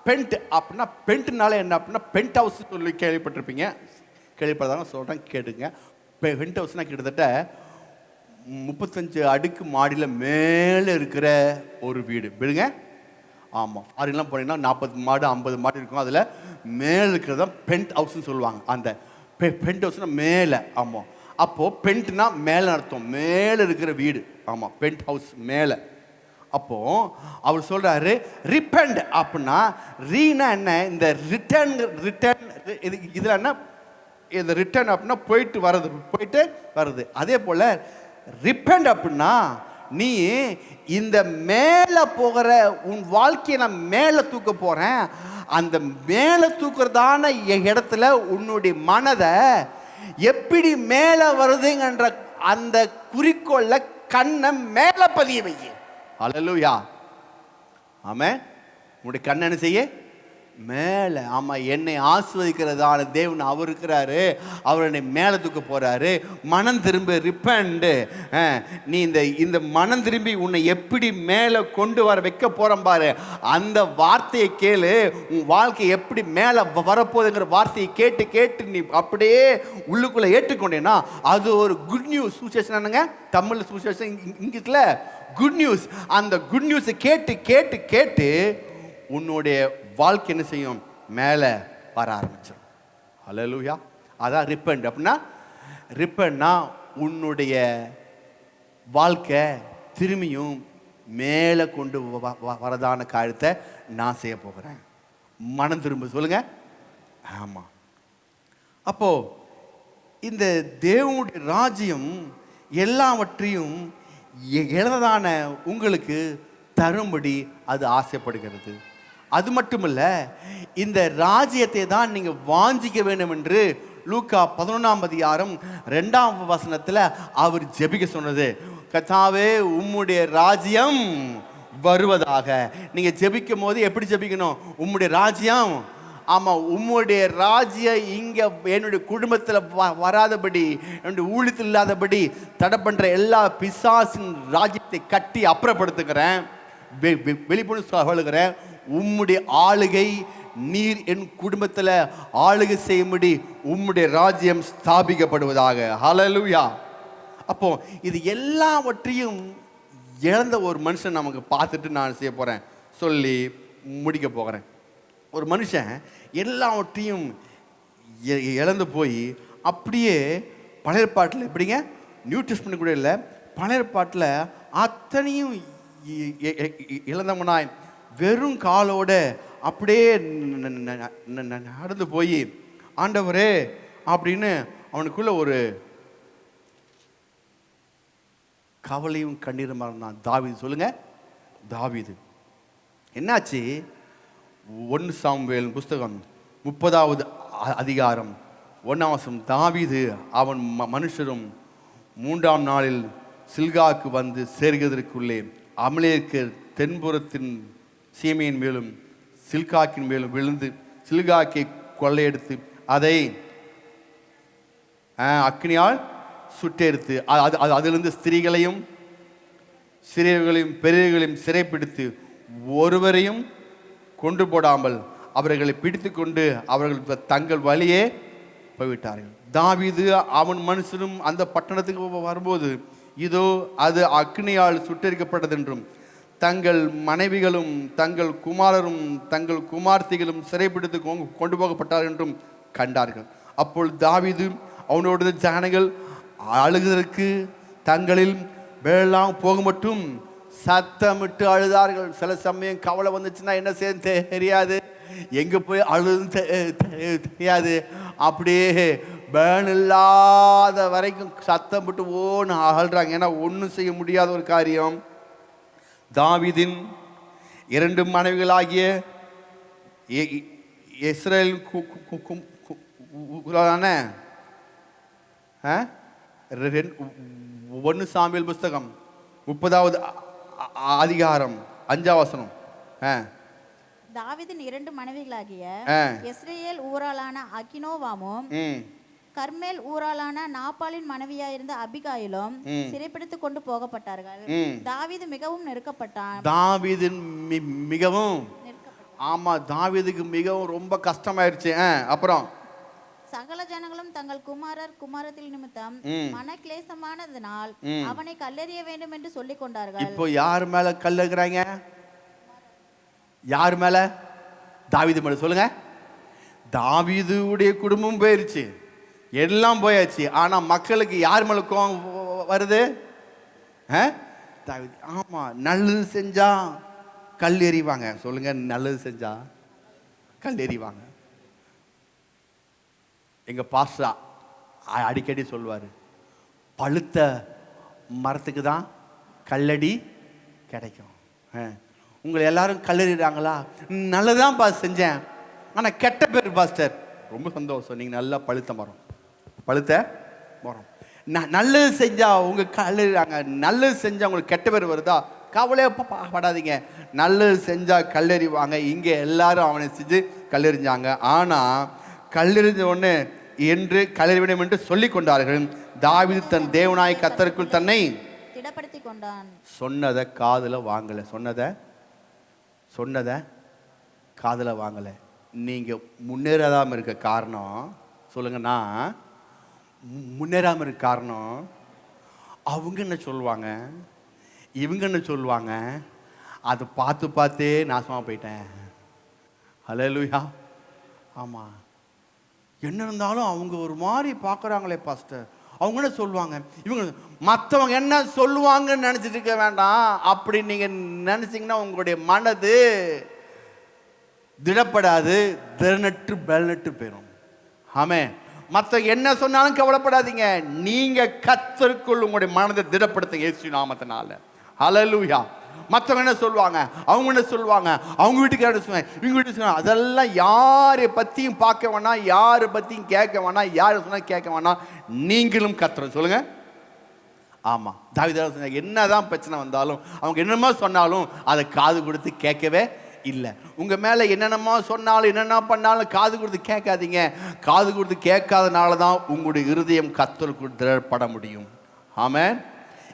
பென்ட் அப்படின்னா, பென்ட்னால என்ன அப்படின்னா பென்ட் ஹவுஸ் சொல்லி கேள்விப்பட்டிருப்பீங்க, கேள்விப்பட்டதாங்க சொல்கிறேன், கேட்டுங்க. பென்ட் ஹவுஸ்னால் கிட்டத்தட்ட 35 அடுக்கு மாடியில் மேலே இருக்கிற ஒரு வீடு விடுங்க. ஆமாம், ஃபாரின்லாம் போனீங்கன்னா 40 மாடு 50 மாடு இருக்கும், அதில் மேலே இருக்கிறது தான் பென்ட் ஹவுஸ்ன்னு சொல்லுவாங்க. அந்த பென்ட் ஹவுஸ்னால் மேலே. ஆமாம், அப்போது பென்ட்னா மேலே அர்த்தம், மேலே இருக்கிற வீடு. ஆமாம், பென்ட் ஹவுஸ் மேலே. அப்போது அவர் சொல்கிறாரு ரிப்பண்ட் அப்படின்னா, ரீனா என்ன, இந்த ரிட்டர்ன் இதில் என்ன, இந்த ரிட்டர்ன் அப்படின்னா போயிட்டு வர்றது. அதே போல் ரிப்பண்ட் அப்படின்னா நீ இந்த மேலே போகிற உன் வாழ்க்கையை நான் மேலே தூக்க போகிறேன், அந்த மேலே தூக்குறதான இடத்துல உன்னுடைய மனதை எப்படி மேலே வருதுங்கன்ற அந்த குறிக்கோள்ல கண்ணை மேலே பதிய வைக்க. அல்லேலூயா. ஆமென். உன்னுடைய கண்ணை என்ன செய்ய? மேலே. ஆமாம், என்னை ஆசீர்வதிக்கிறதான தேவன் அவர் இருக்கிறாரு. அவர் என்னை மேலே தூக்க போகிறாரு. மனம் திரும்ப ரிப்பண்ட். நீ இந்த மனம் திரும்பி உன்னை எப்படி மேலே கொண்டு வர வைக்க போகிறேன் பாரு. அந்த வார்த்தையை கேளு. உன் வாழ்க்கை எப்படி மேலே வரப்போகுதுங்கிற வார்த்தையை கேட்டு கேட்டு நீ அப்படியே உள்ளுக்குள்ளே ஏற்றுக்கொண்டேன்னா அது ஒரு குட் நியூஸ். சுவிசேஷன் என்னங்க தமிழ் சுவிசேஷன், இங்கிலீஷ்ல குட் நியூஸ். அந்த குட் நியூஸை கேட்டு கேட்டு கேட்டு உன்னுடைய வாழ்க்கை என்ன செய்யும்? மேலே வர ஆரம்பிச்சிடும். ஹல்லேலூயா. அதான் ரிப்பெண்ட். அப்படின்னா ரிப்பெண்ட்னா உன்னுடைய வாழ்க்கை திரும்பியும் மேலே கொண்டு வரதான காரியத்தை நான் செய்ய போகிறேன். மனம் திரும்ப சொல்லுங்க. ஆமாம். அப்போ இந்த தேவனுடைய ராஜ்யம் எல்லாவற்றையும் இழந்ததான உங்களுக்கு தரும்படி அது ஆசைப்படுகிறது. அது மட்டுமல்ல, இந்த ராஜ்யத்தை தான் நீங்கள் வாஞ்சிக்க வேண்டும் என்று லூக்கா 11:2 அவர் ஜெபிக்க சொன்னது. கர்த்தாவே, உம்முடைய ராஜ்யம் வருவதாக. நீங்கள் ஜெபிக்கும் போது எப்படி ஜெபிக்கணும்? உம்முடைய ராஜ்யம், ஆமாம், உம்முடைய ராஜ்யம் இங்கே என்னுடைய குடும்பத்தில் வராதபடி, என்னுடைய ஊழியத்தில் இல்லாதபடி தடை பண்ணுற எல்லா பிசாசின் ராஜ்யத்தை கட்டி அப்புறப்படுத்துகிறேன், வெளிப்படும் சொல்லுகிறேன். உம்முடைய ஆளுகை, நீர் என் குடும்பத்தில் ஆளுகை செய்யும்படி உம்முடைய ராஜ்யம் ஸ்தாபிக்கப்படுவதாக. ஹல்லேலூயா. அப்போ இது எல்லாவற்றையும் இழந்த ஒரு மனுஷன் நமக்கு பார்த்துட்டு நான் செய்ய போகிறேன் சொல்லி முடிக்க போகிறேன். ஒரு மனுஷன் எல்லாவற்றையும் இழந்து போய் அப்படியே பழைய பாட்டில் எப்படிங்க, நியூ டெஸ்ட்மென்ட் கூட இல்லை, பழைய பாட்டில் அத்தனையும் இழந்தவனாய் வெறும் காலோட அப்படியே நடந்து போய், ஆண்டவரே அப்படின்னு அவனுக்குள்ள ஒரு கவலையும் கண்ணீருமா இருந்தான். தாவீது. சொல்லுங்க, தாவீது. என்னாச்சு? 1 சாமுவேல் புஸ்தகம் 30 தாவீது அவன் மனுஷரும் 3ஆம் நாளில் சில்காக்கு வந்து சேர்கிறதற்குள்ளே அமலேற்கு தென்புறத்தின் சீமையின் மேலும் சில்காக்கின் மேலும் விழுந்து சில்காக்கை கொள்ளையெடுத்து அதை அக்னியால் சுட்டெடுத்து அதிலிருந்து ஸ்திரீகளையும் சிறியவர்களையும் பெரியவர்களையும் சிறைப்பிடித்து ஒருவரையும் கொண்டு போடாமல் அவர்களை பிடித்து கொண்டு அவர்கள் தங்கள் வழியே போய்விட்டார்கள். தாவீது அவன் மனுஷனும் அந்த பட்டணத்துக்கு வரும்போது இதோ அது அக்னியால் சுட்டெரிக்கப்பட்டதென்றும் தங்கள் மனைவிகளும் தங்கள் குமாரரும் தங்கள் குமார்த்திகளும் சிறைப்பிடித்து கொண்டு போகப்பட்டார் என்றும் கண்டார்கள். அப்பொழுது தாவீது அவனோட ஜனங்கள் அழுகிறதற்கு தங்களில் வெள்ளம் போக மட்டும் சத்தமிட்டு அழுதார்கள். சில சமயம் கவலை வந்துச்சுன்னா என்ன செய்ய தெரியாது, எங்கே போய் அழுதுன்னு தெரியாது. அப்படியே பேன் இல்லாத வரைக்கும் சத்தம் விட்டு ஓன்னு அழுறாங்க. ஏன்னா ஒன்றும் செய்ய முடியாத ஒரு காரியம். தாவீதின் 2 மனைவிகளாகிய இஸ்ரேல் 1 சாமுவேல் புஸ்தகம் 30 தாவீதின் 2 மனைவிகளாகிய இஸ்ரேல் ஊராளான அகினோவாமும் கர்மேல் ஊராளான நாபாலின் மனைவியாயிருந்த அபிகாயிலும் சிறைப்பிடித்து கொண்டு போகப்பட்டார்கள். தாவீது மிகவும் நெருக்கப்பட்டான். தாவீதின் மிகவும், ஆமா, தாவீதுக்கு மிகவும் ரொம்ப கஷ்டமாயிருச்சு. அப்புறம் சகல ஜனங்களும் தங்கள் குமாரர் குமாரத்தில் நிமித்தம் மனக்லேசமானதனால் அவனை கல்லெறிய வேண்டும் என்று சொல்லிக் கொண்டார்கள். இப்போ யார் மேல கல்லெறிகிறாங்க? யார் மேல? தாவீது மேல. சொல்லுங்க. தாவீதுடைய குடும்பம் போயிருச்சு, எல்லாம் போயாச்சு. ஆனா மக்களுக்கு யார் மேல கோவம் வருது? தாவீது. ஆமா, நல்லது செஞ்சா கல் எறிவாங்க. சொல்லுங்க, நல்லது செஞ்சா கல் எறிவாங்க. எங்க பாஸ்டர் அடிக்கடி சொல்வாரு, பழுத்த மரத்துக்கு தான் கல்லடி கிடைக்கும். உங்களை எல்லாரும் கல்லெறிறாங்களா? நல்லதான் செஞ்சேன், ஆனா கெட்ட பேர் பாஸ்டர். ரொம்ப சந்தோஷம், நீங்க நல்லா பழுத்த மரம், பழுத்த மரம். நல்லது செஞ்சா உங்க கல்லெறிறாங்க, நல்லது செஞ்சா உங்களுக்கு கெட்ட பேர் வருதா? கவலையே படாதீங்க, நல்லது செஞ்சால் கல்லெறிவாங்க. இங்கே எல்லாரும் அவனை செஞ்சு கல்லெறிஞ்சாங்க. ஆனால் கல்லெறிஞ்ச உடனே என்று கல்லெறிவிடும் என்று சொல்லி கொண்டார்கள். தாவீது தன் தேவனாய் கர்த்தருக்குள் தன்னை திடப்படுத்தி கொண்டான். சொன்னதை காதுல வாங்கலை. சொன்னதை காதுல வாங்கலை. நீங்கள் முன்னேறாமல் இருக்க காரணம் சொல்லுங்கன்னா, முன்னேறாமல் இருக்க காரணம் அவங்க என்ன சொல்லுவாங்க, இவங்க என்ன சொல்லுவாங்க, அதை பார்த்தே நாசமாக போயிட்டேன். ஹல்லேலூயா. ஆமாம், என்ன இருந்தாலும் அவங்க ஒரு மாதிரி பார்க்குறாங்களே பாஸ்டர், அவங்க என்ன சொல்லுவாங்க, இவங்க மற்றவங்க என்ன சொல்லுவாங்கன்னு நினச்சிட்டு இருக்க வேண்டாம். அப்படி நீங்கள் நினச்சிங்கன்னா உங்களுடைய மனது திடப்படாது, திறனற்று பலனற்று போயிடும். ஆமே, மற்ற என்ன சொன்னாலும் கவலைப்படாதீங்க, நீங்கள் கர்த்தருக்குள் உங்களுடைய மனதை திடப்படுத்துங்க இயேசு நாமத்தினால. ஹல்லேலூயா. மற்றவங்க என்ன சொல்லுவாங்க, அவங்க என்ன சொல்லுவாங்க, அவங்க வீட்டுக்காரர் சொல்லுவாங்க, இவங்க வீட்டுக்கு சொல்லுவாங்க, அதெல்லாம் யாரை பற்றியும் பார்க்க வேணாம், யாரை பற்றியும் கேட்க வேணாம், யார் சொன்னால் கேட்க வேணாம். நீங்களும் கர்த்தரை சொல்லுங்க. ஆமாம், தாவீது சொன்னாங்க, என்னதான் பிரச்சனை வந்தாலும் அவங்க என்னமோ சொன்னாலும் அதை காது கொடுத்து கேட்கவே இல்லை. உங்கள் மேலே என்னென்னமோ சொன்னாலும் என்னென்ன பண்ணாலும் காது கொடுத்து கேட்காதீங்க. காது கொடுத்து கேட்காதனால தான் உங்களுடைய இருதயம் கர்த்தருக்குள் திடப்பட முடியும். ஆமென்.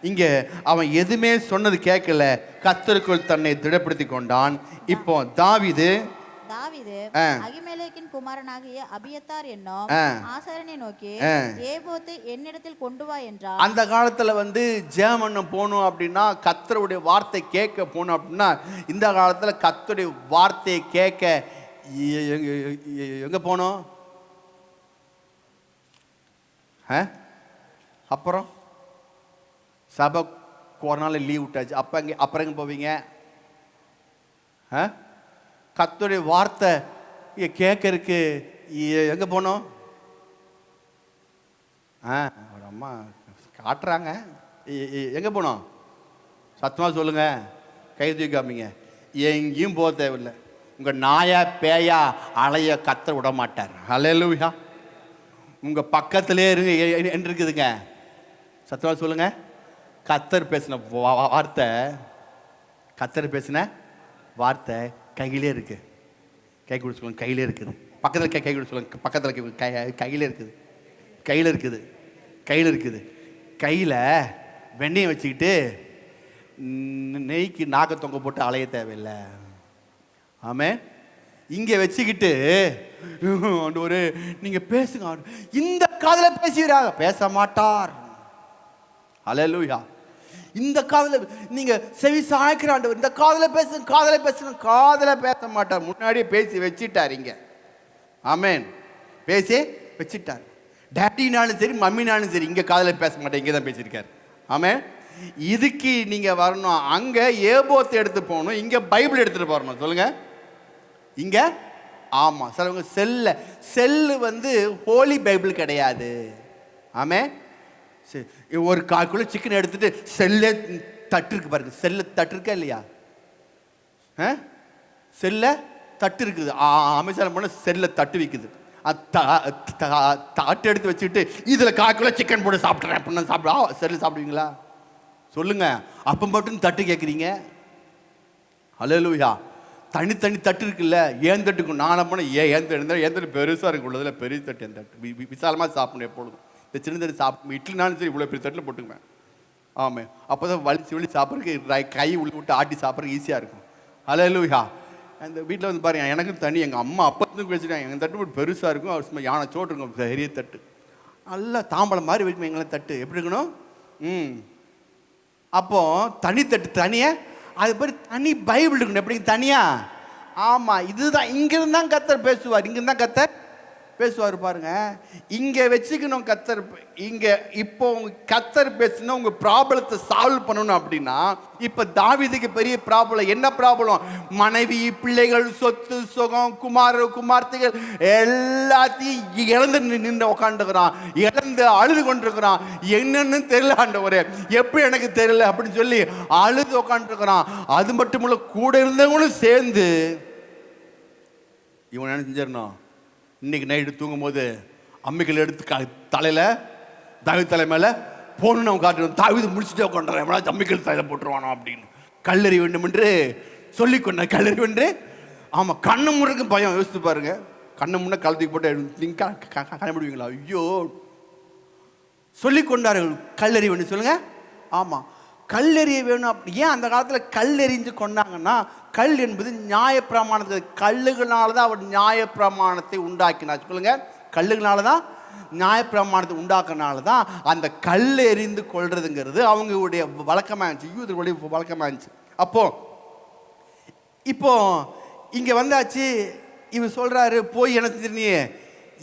இங்கே அவன் எதுவுமே சொன்னது கேட்கல, கர்த்தருக்குள் தன்னை திடப்படுத்தி கொண்டான். இப்போ தாவீது அகிமெலேக்கின் குமாரனாகிய அபியத்தார் என்னும் ஆசாரியனை நோக்கி, ஏபோத்தை என்னிடத்தில் கொண்டு வா என்றார். அந்த காலத்துல ஜெபம் போகணும் அப்படின்னா, கர்த்தருடைய வார்த்தை கேட்க போகணும் அப்படின்னா, இந்த காலத்துல கர்த்தருடைய வார்த்தையை கேட்க எங்க போகணும்? அப்புறம் சபை ஒரு நாள் லீவ் விட்டாச்சு, அப்புறம் எங்க போவீங்க? கர்த்தருடைய வார்த்தை கேட்கறதுக்கு எங்கே போனோம்? ஒரு அம்மா காட்டுறாங்க, எங்கே போனோம்? சத்தமாக சொல்லுங்க, கை தூக்காமீங்க. எங்கேயும் போக தேவையில்லை. உங்கள் நாயா பேயா அலைய கர்த்தர் விட மாட்டார். ஹல்லேலூயா. உங்கள் பக்கத்திலே இருங்க என்று இருக்குதுங்க. சத்தமாக சொல்லுங்க. கர்த்தர் பேசின வார்த்தை, கர்த்தர் பேசின வார்த்தை கையிலே இருக்கு. கை கொடு சொல்லுங்க, கையிலே இருக்குது. பக்கத்தில் கை கொடு சொல்லுங்க, பக்கத்தில் கையில் இருக்குது. கையில் இருக்குது, கையில் இருக்குது. கையில் வெண்ணெயை வச்சுக்கிட்டு நெய்க்கு நாக்க தொங்க போட்டு அலைய தேவையில்லை. ஆமே, இங்கே வச்சுக்கிட்டு ஒரு நீங்கள் பேசுங்க, இந்த காதில் பேசுகிறாங்க, பேச மாட்டார். ஹல்லேலூயா. இந்த காதில் நீங்க செவி சாய்க்கிற ஆண்டவர், இந்த காதில் பேசுங்க, காதில் பேச மாட்டார். முன்னாடியே பேசி வச்சிட்டார் இங்க. ஆமென். பேசி வச்சிட்டார். டேடினாலும் சரி, மம்மினாலும் சரி, இங்க காதில் பேச மாட்டேன், இங்கே தான் பேசியிருக்காரு. ஆமென். இதுக்கு நீங்க வரணும், அங்க ஏபோத்தை எடுத்து போகணும், இங்க பைபிள் எடுத்துட்டு போறணும். சொல்லுங்க, இங்க. ஆமா, சிலவங்க செல்லு ஹோலி பைபிள் கிடையாது. ஆமென். ஒரு 1/4 கிலோ சிக்கன் எடுத்துட்டு செல்ல தட்டு இருக்கு பாருங்க, செல்ல தட்டு இருக்கா இல்லையா? செல்ல தட்டு இருக்குது. அமேசான் போன செல்ல தட்டு விற்குது. தட்டு எடுத்து வச்சுக்கிட்டு இதில் 1/4 கிலோ சிக்கன் போட்டு சாப்பிட்றேன் அப்படின்னா சாப்பிடுவா? செல்லு சாப்பிடுவீங்களா? சொல்லுங்க. அப்போ மட்டும் தட்டு கேட்குறீங்க. ஹல்லேலூயா. தனி தட்டு இருக்குல்ல, ஏன் தட்டுக்கும் நானும் போனால் ஏன் தட்டு பெருசாக இருக்கு, உள்ளதில் பெரிய தட்டு, என் தட்டு விசாலமாக சாப்பிடணும். எப்பொழுதும் இந்த சின்ன தட்டு சாப்பிட்டு இட்லினாலும் சரி இவ்வளோ பெரிய தட்டில் போட்டுக்குவேன். ஆமாம், அப்போ தான் வலி சாப்பிட்றதுக்கு கை உள்ள விட்டு ஆட்டி சாப்பிட்றதுக்கு ஈஸியாக இருக்கும். ஹல்லேலூயா. அந்த வீட்டில் பாருங்க, எனக்கும் தண்ணி எங்கள் அம்மா அப்பத்துக்கு வச்சுட்டாங்க. எங்கள் தட்டு போட்டு பெருசாக இருக்கும், அவர் சும்மா யானை சோட்டு இருக்கும், பெரிய தட்டு, நல்லா தாம்பளம் மாதிரி வச்சுமே எங்களை தட்டு எப்படி இருக்கணும். அப்போ தனித்தட்டு தனியாக, அது மாதிரி தனி பைபிள் இருக்கணும். எப்படி தனியா? ஆமாம், இதுதான். இங்கிருந்து தான் கர்த்தர் பேசுவார், இங்கிருந்து தான் கர்த்தர் பேசுவார். பாருங்க, இங்கே வச்சுக்கணும் கர்த்தர். இங்கே இப்போ உங்க கர்த்தர் பேசணும், உங்க ப்ராப்ளத்தை சால்வ் பண்ணணும். அப்படின்னா இப்போ தாவீதுக்கு பெரிய ப்ராப்ளம். என்ன ப்ராப்ளம்? மனைவி, பிள்ளைகள், சொத்து, சுகம், குமார்த்திகள் எல்லாத்தையும் இழந்து நின்று உட்காந்துக்கிறான், இழந்து அழுது கொண்டிருக்கிறான். என்னன்னு தெரியல ஆண்டவரே, எப்படி எனக்கு தெரியல அப்படின்னு சொல்லி அழுது உட்காந்துருக்கிறான். அது மட்டும் இல்ல, கூட இருந்தவங்களும் சேர்ந்து இவன் என்ன செஞ்சிடணும், இன்னைக்கு நைட்டு தூங்கும் போது அம்மிகள் எடுத்து தலையில் தாவீது தலை மேலே போகணுன்னு அவன் காட்டணும். தாவீது முடிச்சுட்டே உட்காந்துறான், எவ்வளோ அம்மிகள் தலையில் போட்டுருவானோ அப்படின்னு. கல்லறி வேண்டும் என்று சொல்லிக்கொண்ட கல்லறி என்று. ஆமா, கண்ணு முறைக்கு பயம். யோசித்து பாருங்க, கண்ணு முன்ன கழுத்துக்கு போட்டு கண்டுபிடிவீங்களா? ஐயோ, சொல்லிக் கொண்டார்கள் கல்லறி வேண்டும். சொல்லுங்க. ஆமா, கல்லெறிய வேணும். ஏன் அந்த காலத்தில் கல்லெறிஞ்சு கொண்டாங்கன்னா, கல் என்பது நியாயப்பிரமாணத்துக்கு, கல்லுகளால தான் அவர் நியாயப்பிரமாணத்தை உண்டாக்கினார். சொல்லுங்க, கல்லுகளால தான் நியாயப்பிரமாணத்தை உண்டாக்குனால தான் அந்த கல் எறிந்து கொள்றதுங்கிறது அவங்களுடைய வழக்கமாக இருந்துச்சு, யூதர்களுடைய வழக்கமாக இருந்துச்சு. இப்போ இங்கே வந்தாச்சு, இவர் சொல்கிறாரு, போய் என்ன செஞ்சிருந்தீங்க?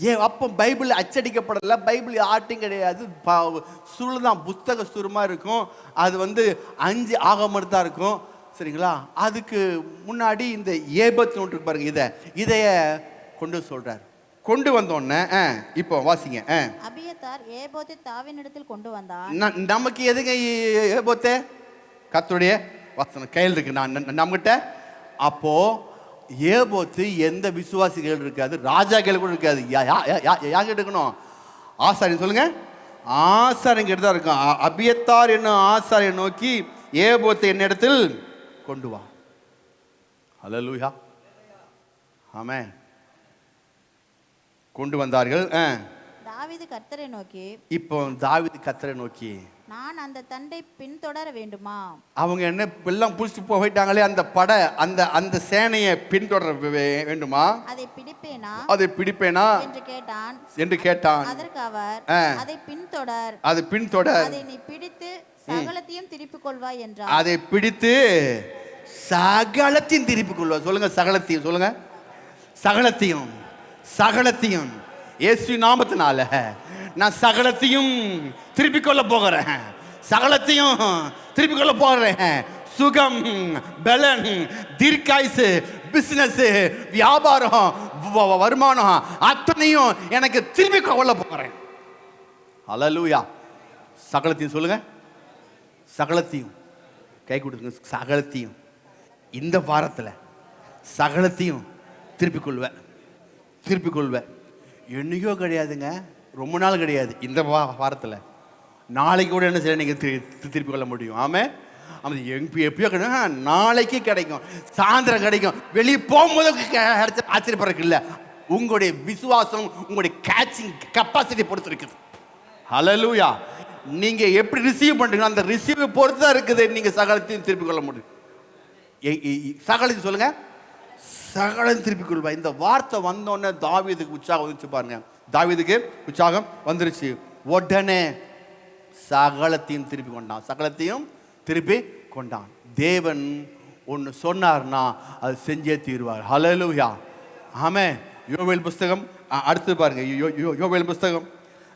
ஏன் அப்போ பைபிள் அச்சடிக்கப்படலை, பைபிள் ஆட்டும் கிடையாது, சுருள் தான், புத்தக சுருமா இருக்கும். அது 5 ஆகமம் தான் இருக்கும். சரிங்களா? அதுக்கு முன்னாடி இந்த ஏபத்து ஒன்று பாருங்க, இதைய கொண்டு சொல்றாரு. கொண்டு வந்தோடனே இப்போ வாசிங்க. அபியத்தார் ஏபோத்தை தாவீனிடத்தில் கொண்டு வந்தான். நமக்கு எதுங்க ஏபோத்தே? கர்த்தருடைய வசனம் கையில் இருக்கு நம்மகிட்ட. அப்போ ஏபோத்து எந்த விசுவாசிகள் இருக்காது, ராஜாக்கள் கூட இருக்காது. யார் எடுக்கணும்? ஆசாரியன். சொல்லுங்க, ஆசாரியன் கிட்ட தான் இருக்கும். அபியத்தார் என்னும் ஆசாரியன் நோக்கி, ஏபோத்தை என்னிடத்தில் கொண்டு வா. ஹல்லேலூயா, ஆமென். கொண்டு வந்தார்கள். தாவீது கர்த்தரை நோக்கி, இப்போ தாவீது கர்த்தரை நோக்கி, நான் அந்த தண்டை பின்தொடர வேண்டுமா? அவங்க என்ன எல்லாம் புடிச்சு போயிட்டாங்களே, அந்த படை, அந்த சேனையை பின்தொடர வேண்டுமா? அதை பிடிப்பேனா என்று கேட்டான். அதற்கு அவர், அதை பின்தொடர், அதை நீ பிடித்து சகலத்தையும் திருப்பிக் கொள்வாய் என்றார். அதை பிடித்து சகலத்தையும் திருப்பிக் கொள்வாய். சொல்லுங்க, சகலத்தையும். சொல்லுங்க, சகலத்தையும் இயேசு நாமத்தினால நான் சகலத்தையும் திருப்பிக் கொள்ள போகிறேன். சுகம், பலன், தீர்க்காயுசு, பிசினஸ், வியாபாரம், வருமானம் அத்தனையும் எனக்கு திருப்பி கொள்ள போகிறேன். ஹல்லேலூயா. சகலத்தையும். சொல்லுங்க, சகலத்தையும். கை கொடுத்துங்க. சகலத்தையும் இந்த வாரத்தில் சகலத்தையும் திருப்பிக் கொள்வேன். என்னைக்கோ கிடையாதுங்க, ரொம்ப நாள் கிடையாது, இந்த வாரத்தில். நாளைக்கு கூட என்ன செய்ய நீங்கள் திருப்பி கொள்ள முடியும். ஆமாம், எப்பயோ கிடைக்கும், நாளைக்கு கிடைக்கும், சாயந்தரம் கிடைக்கும், வெளியே போகும்போது ஆச்சரியப்படுறதுக்கு இல்லை. உங்களுடைய விசுவாசம், உங்களுடைய கேட்சிங் கெப்பாசிட்டி பொறுத்து இருக்குது. ஹல்லேலூயா. நீங்கள் எப்படி ரிசீவ் பண்ணுறீங்களோ அந்த ரிசீவ் பொறுத்து தான் இருக்குது. நீங்கள் சகலத்தையும் திருப்பி கொள்ள முடியும். சகலத்தையும் சொல்லுங்க, சகலம் திருப்பிக் கொள்வா. இந்த வார்த்தை வந்தோடனே தாவீதுக்கு உற்சாகம் வந்துச்சு பாருங்க. தாவீதுக்கு உற்சாகம் வந்துருச்சு. உடனே சகலத்தையும் திருப்பி கொண்டான். தேவன் ஒன்று சொன்னார்னா அது செஞ்சே தீர்வார். ஹல்லேலூயா, ஆமென். யோவேல் புஸ்தகம் அடுத்து பாருங்க. யோவேல் புஸ்தகம்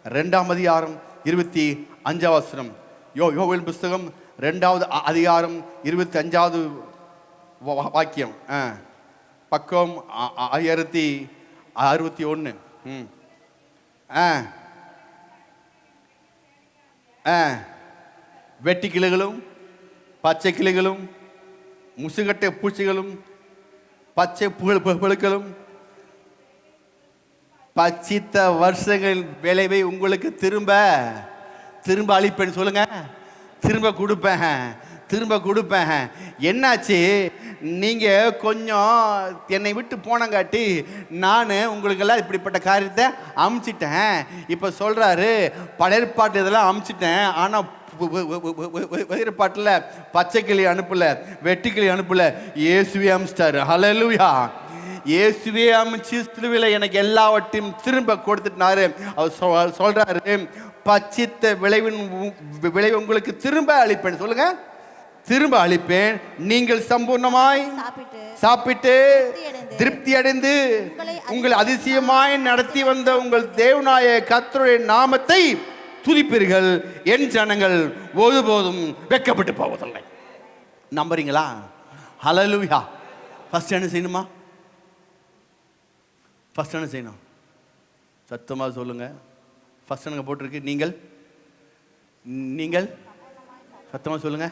2ஆம் அதிகாரம் 25ஆம் வசனம். யோவேல் புஸ்தகம் 2ஆவது அதிகாரம் 25ஆவது வாக்கியம். பக்கம் 1061. வெட்டி கிளைகளும் பச்சை கிளைகளும் முசுகட்டை பூச்சிகளும் பச்சை புழுக்களும் பச்சித்த வருஷங்கள் விளைவை உங்களுக்கு திரும்ப அளிப்பேன். சொல்லுங்க, திரும்ப கொடுப்பேன். என்னாச்சு? நீங்கள் கொஞ்சம் என்னை விட்டு போனங்காட்டி நான் உங்களுக்கெல்லாம் இப்படிப்பட்ட காரியத்தை அமுச்சிட்டேன். இப்போ சொல்கிறாரு, பழையற்பாட்டு இதெல்லாம் அமுச்சிட்டேன், ஆனால் பழையற்பாட்டில் பச்சைக்கிளி அனுப்பலை, வெட்டுக்கிளி அனுப்பலை, இயேசுவே அமுச்சிட்டாரு. ஹல்லேலூயா. இயேசுவே அமுச்சு சிலுவையில் எனக்கு எல்லாவற்றையும் திரும்ப கொடுத்துட்டாரு. அவர் சொல்கிறாரு, பச்சித்த விளைவு உங்களுக்கு திரும்ப அளிப்பேன். சொல்லுங்க, திரும்ப அளிப்பேன். நீங்கள் சம்பூர்ணமாய் சாப்பிட்டு திருப்தி அடைந்து உங்களை அதிசயமாய் நடத்தி வந்த உங்கள் தேவனாய கர்த்தருடைய நாமத்தை துதிப்பீர்கள். என் ஜனங்கள் ஒருபோதும் வெட்கப்பட்டு போவதில்லை. நம்புறீங்களா? ஹல்லேலூயா. ஃபர்ஸ்ட் என்ன செய்யணுமா? ஃபர்ஸ்ட் என்ன செய்யணும்? சத்தமாக சொல்லுங்க. ஃபர்ஸ்ட் எனக்கு போட்டிருக்கு. நீங்கள் சத்தமாக சொல்லுங்க.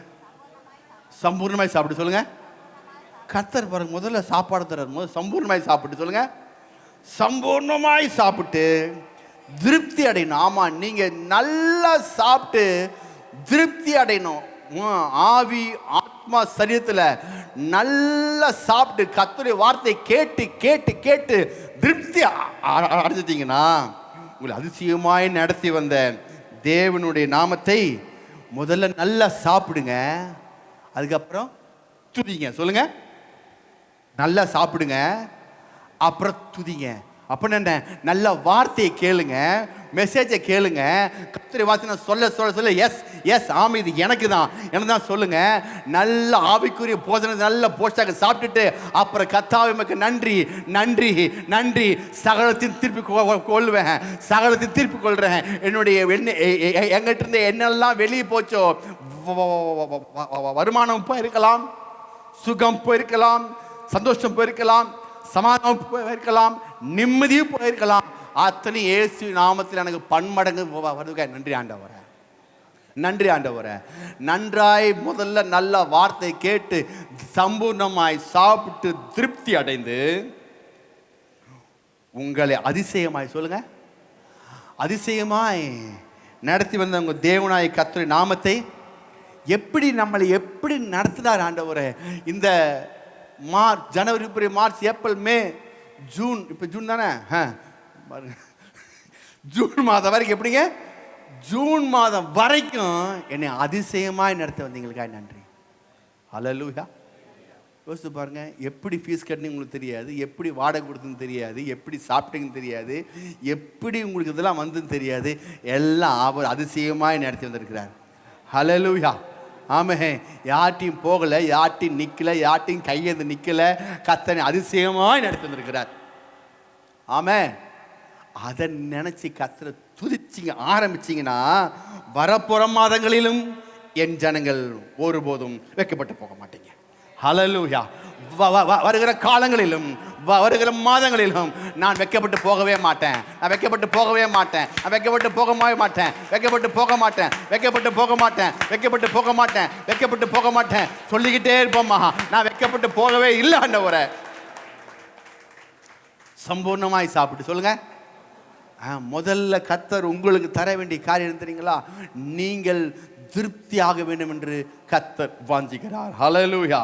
சம்பூர்ணமாய் சாப்பிட்டு. சொல்லுங்க. கர்த்தர் பாருங்க, முதல்ல சாப்பாடு தர்றார். முதல்ல சம்பூர்ணமாய் சாப்பிட்டு. சொல்லுங்க, சம்பூர்ணமாய் சாப்பிட்டு திருப்தி அடையணும். ஆமா, நீங்க நல்லா சாப்பிட்டு திருப்தி அடையணும். ஆவி ஆத்மா சரீரத்தில் நல்லா சாப்பிட்டு கர்த்தருடைய வார்த்தையை கேட்டு கேட்டு கேட்டு திருப்தி அடைஞ்சிட்டிங்கன்னா உங்களை அதிசயமாய் நடத்தி வந்த தேவனுடைய நாமத்தை முதல்ல நல்லா சாப்பிடுங்க, அதுக்கப்புறம் துதிங்க. சொல்லுங்க, நல்லா சாப்பிடுங்க, அப்புறம் துதிங்க. அப்படின்னு என்ன? நல்ல வார்த்தையை கேளுங்க, மெசேஜை கேளுங்க, கர்த்தருடைய வார்த்தை சொல்ல சொல்ல சொல்ல எஸ் எஸ் ஆமாம் இது எனக்கு தான் சொல்லுங்க. நல்ல ஆவிக்குரிய போஜனை நல்ல போஷாக சாப்பிட்டுட்டு அப்புறம் கர்த்தாவே உமக்கு நன்றி நன்றி நன்றி, சகலத்தையும் திருப்பி கொள்வேன், சகலத்தையும் திருப்பி கொள்றேன். என்னுடைய எங்கிட்ட இருந்து என்னெல்லாம் வெளியே போச்சோ, வருமானம் போயிருக்கலாம், சுகம் போயிருக்கலாம், சந்தோஷம் போயிருக்கலாம், சமாதானம் போயிருக்கலாம், நிம்மதியும் போயிருக்கலாம், அத்தனை இயேசு நாமத்தில் எனக்கு பன்மடங்கு வருக. நன்றி ஆண்டவரே, நன்றி ஆண்டவரே. நன்றாய் முதல்ல நல்ல வார்த்தை கேட்டு சம்பூர்ணமாய் சாப்பிட்டு திருப்தி அடைந்து உங்களை அதிசயமாய், சொல்லுங்க, அதிசயமாய் நடத்தி வந்த உங்க தேவனாய் கர்த்தருடைய நாமத்தை எப்படி நம்மளை எப்படி நடத்தினார் ஆண்டவரே. இந்த மார்ச், ஜனவரி, பிப்ரவரி, மார்ச், ஏப்ரல், மே, ஜூன், இப்போ ஜூன் தானே, ஜூன் மாதம் வரைக்கும் எப்படிங்க, ஜூன் மாதம் வரைக்கும் என்னை அதிசயமாய் நடத்த வந்தீங்களுக்காக நன்றி. ஹல்லேலூயா. யோசித்து பாருங்க, எப்படி ஃபீஸ் கட்டினீங்க உங்களுக்கு தெரியாது, எப்படி வாடகை கொடுத்துன்னு தெரியாது, எப்படி சாப்பிட்டீங்கன்னு தெரியாது, எப்படி உங்களுக்கு இதெல்லாம் வந்துன்னு தெரியாது, எல்லாம் அவர் அதிசயமாய் நடத்தி வந்திருக்கிறார். ஹல்லேலூயா. ஆமே, யார்ட்டையும் போகலை, யார்ட்டையும் நிற்கலை, யார்ட்டையும் கையெழுந்து நிற்கலை, கர்த்தரை அதிசயமாய் நடத்தி வந்திருக்கிறார். ஆமே, அதை நினைச்சு கர்த்தரை துதிச்சிங்க ஆரம்பிச்சிங்கன்னா வரப்போற மாதங்களிலும் என் ஜனங்கள் ஒருபோதும் வெட்கப்பட்டு போக மாட்டீங்க. ஹல்லேலூயா. வருகிற காலங்களிலும் வருகிற மாதங்களிலும் நான் வெட்கப்பட்டு போகவே மாட்டேன், நான் வெட்கப்பட்டு போகவே மாட்டேன், நான் வெட்கப்பட்டு போகவே மாட்டேன், வெட்கப்பட்டு போக மாட்டேன், வெட்கப்பட்டு போக மாட்டேன், வெட்கப்பட்டு போக மாட்டேன், வெட்கப்பட்டு போக மாட்டேன் சொல்லிக்கிட்டே இருப்போம்மா. நான் வெட்கப்பட்டு போகவே இல்லை ஆண்டவரே. சம்பூர்ணமாய் சாப்பிட்டு சொல்லுங்க. முதல்ல கர்த்தர் உங்களுக்கு தர வேண்டிய காரியம் தெரியுங்களா? நீங்கள் திருப்தியாக வேண்டும் என்று கர்த்தர் வாஞ்சிக்கிறார். ஹல்லேலூயா.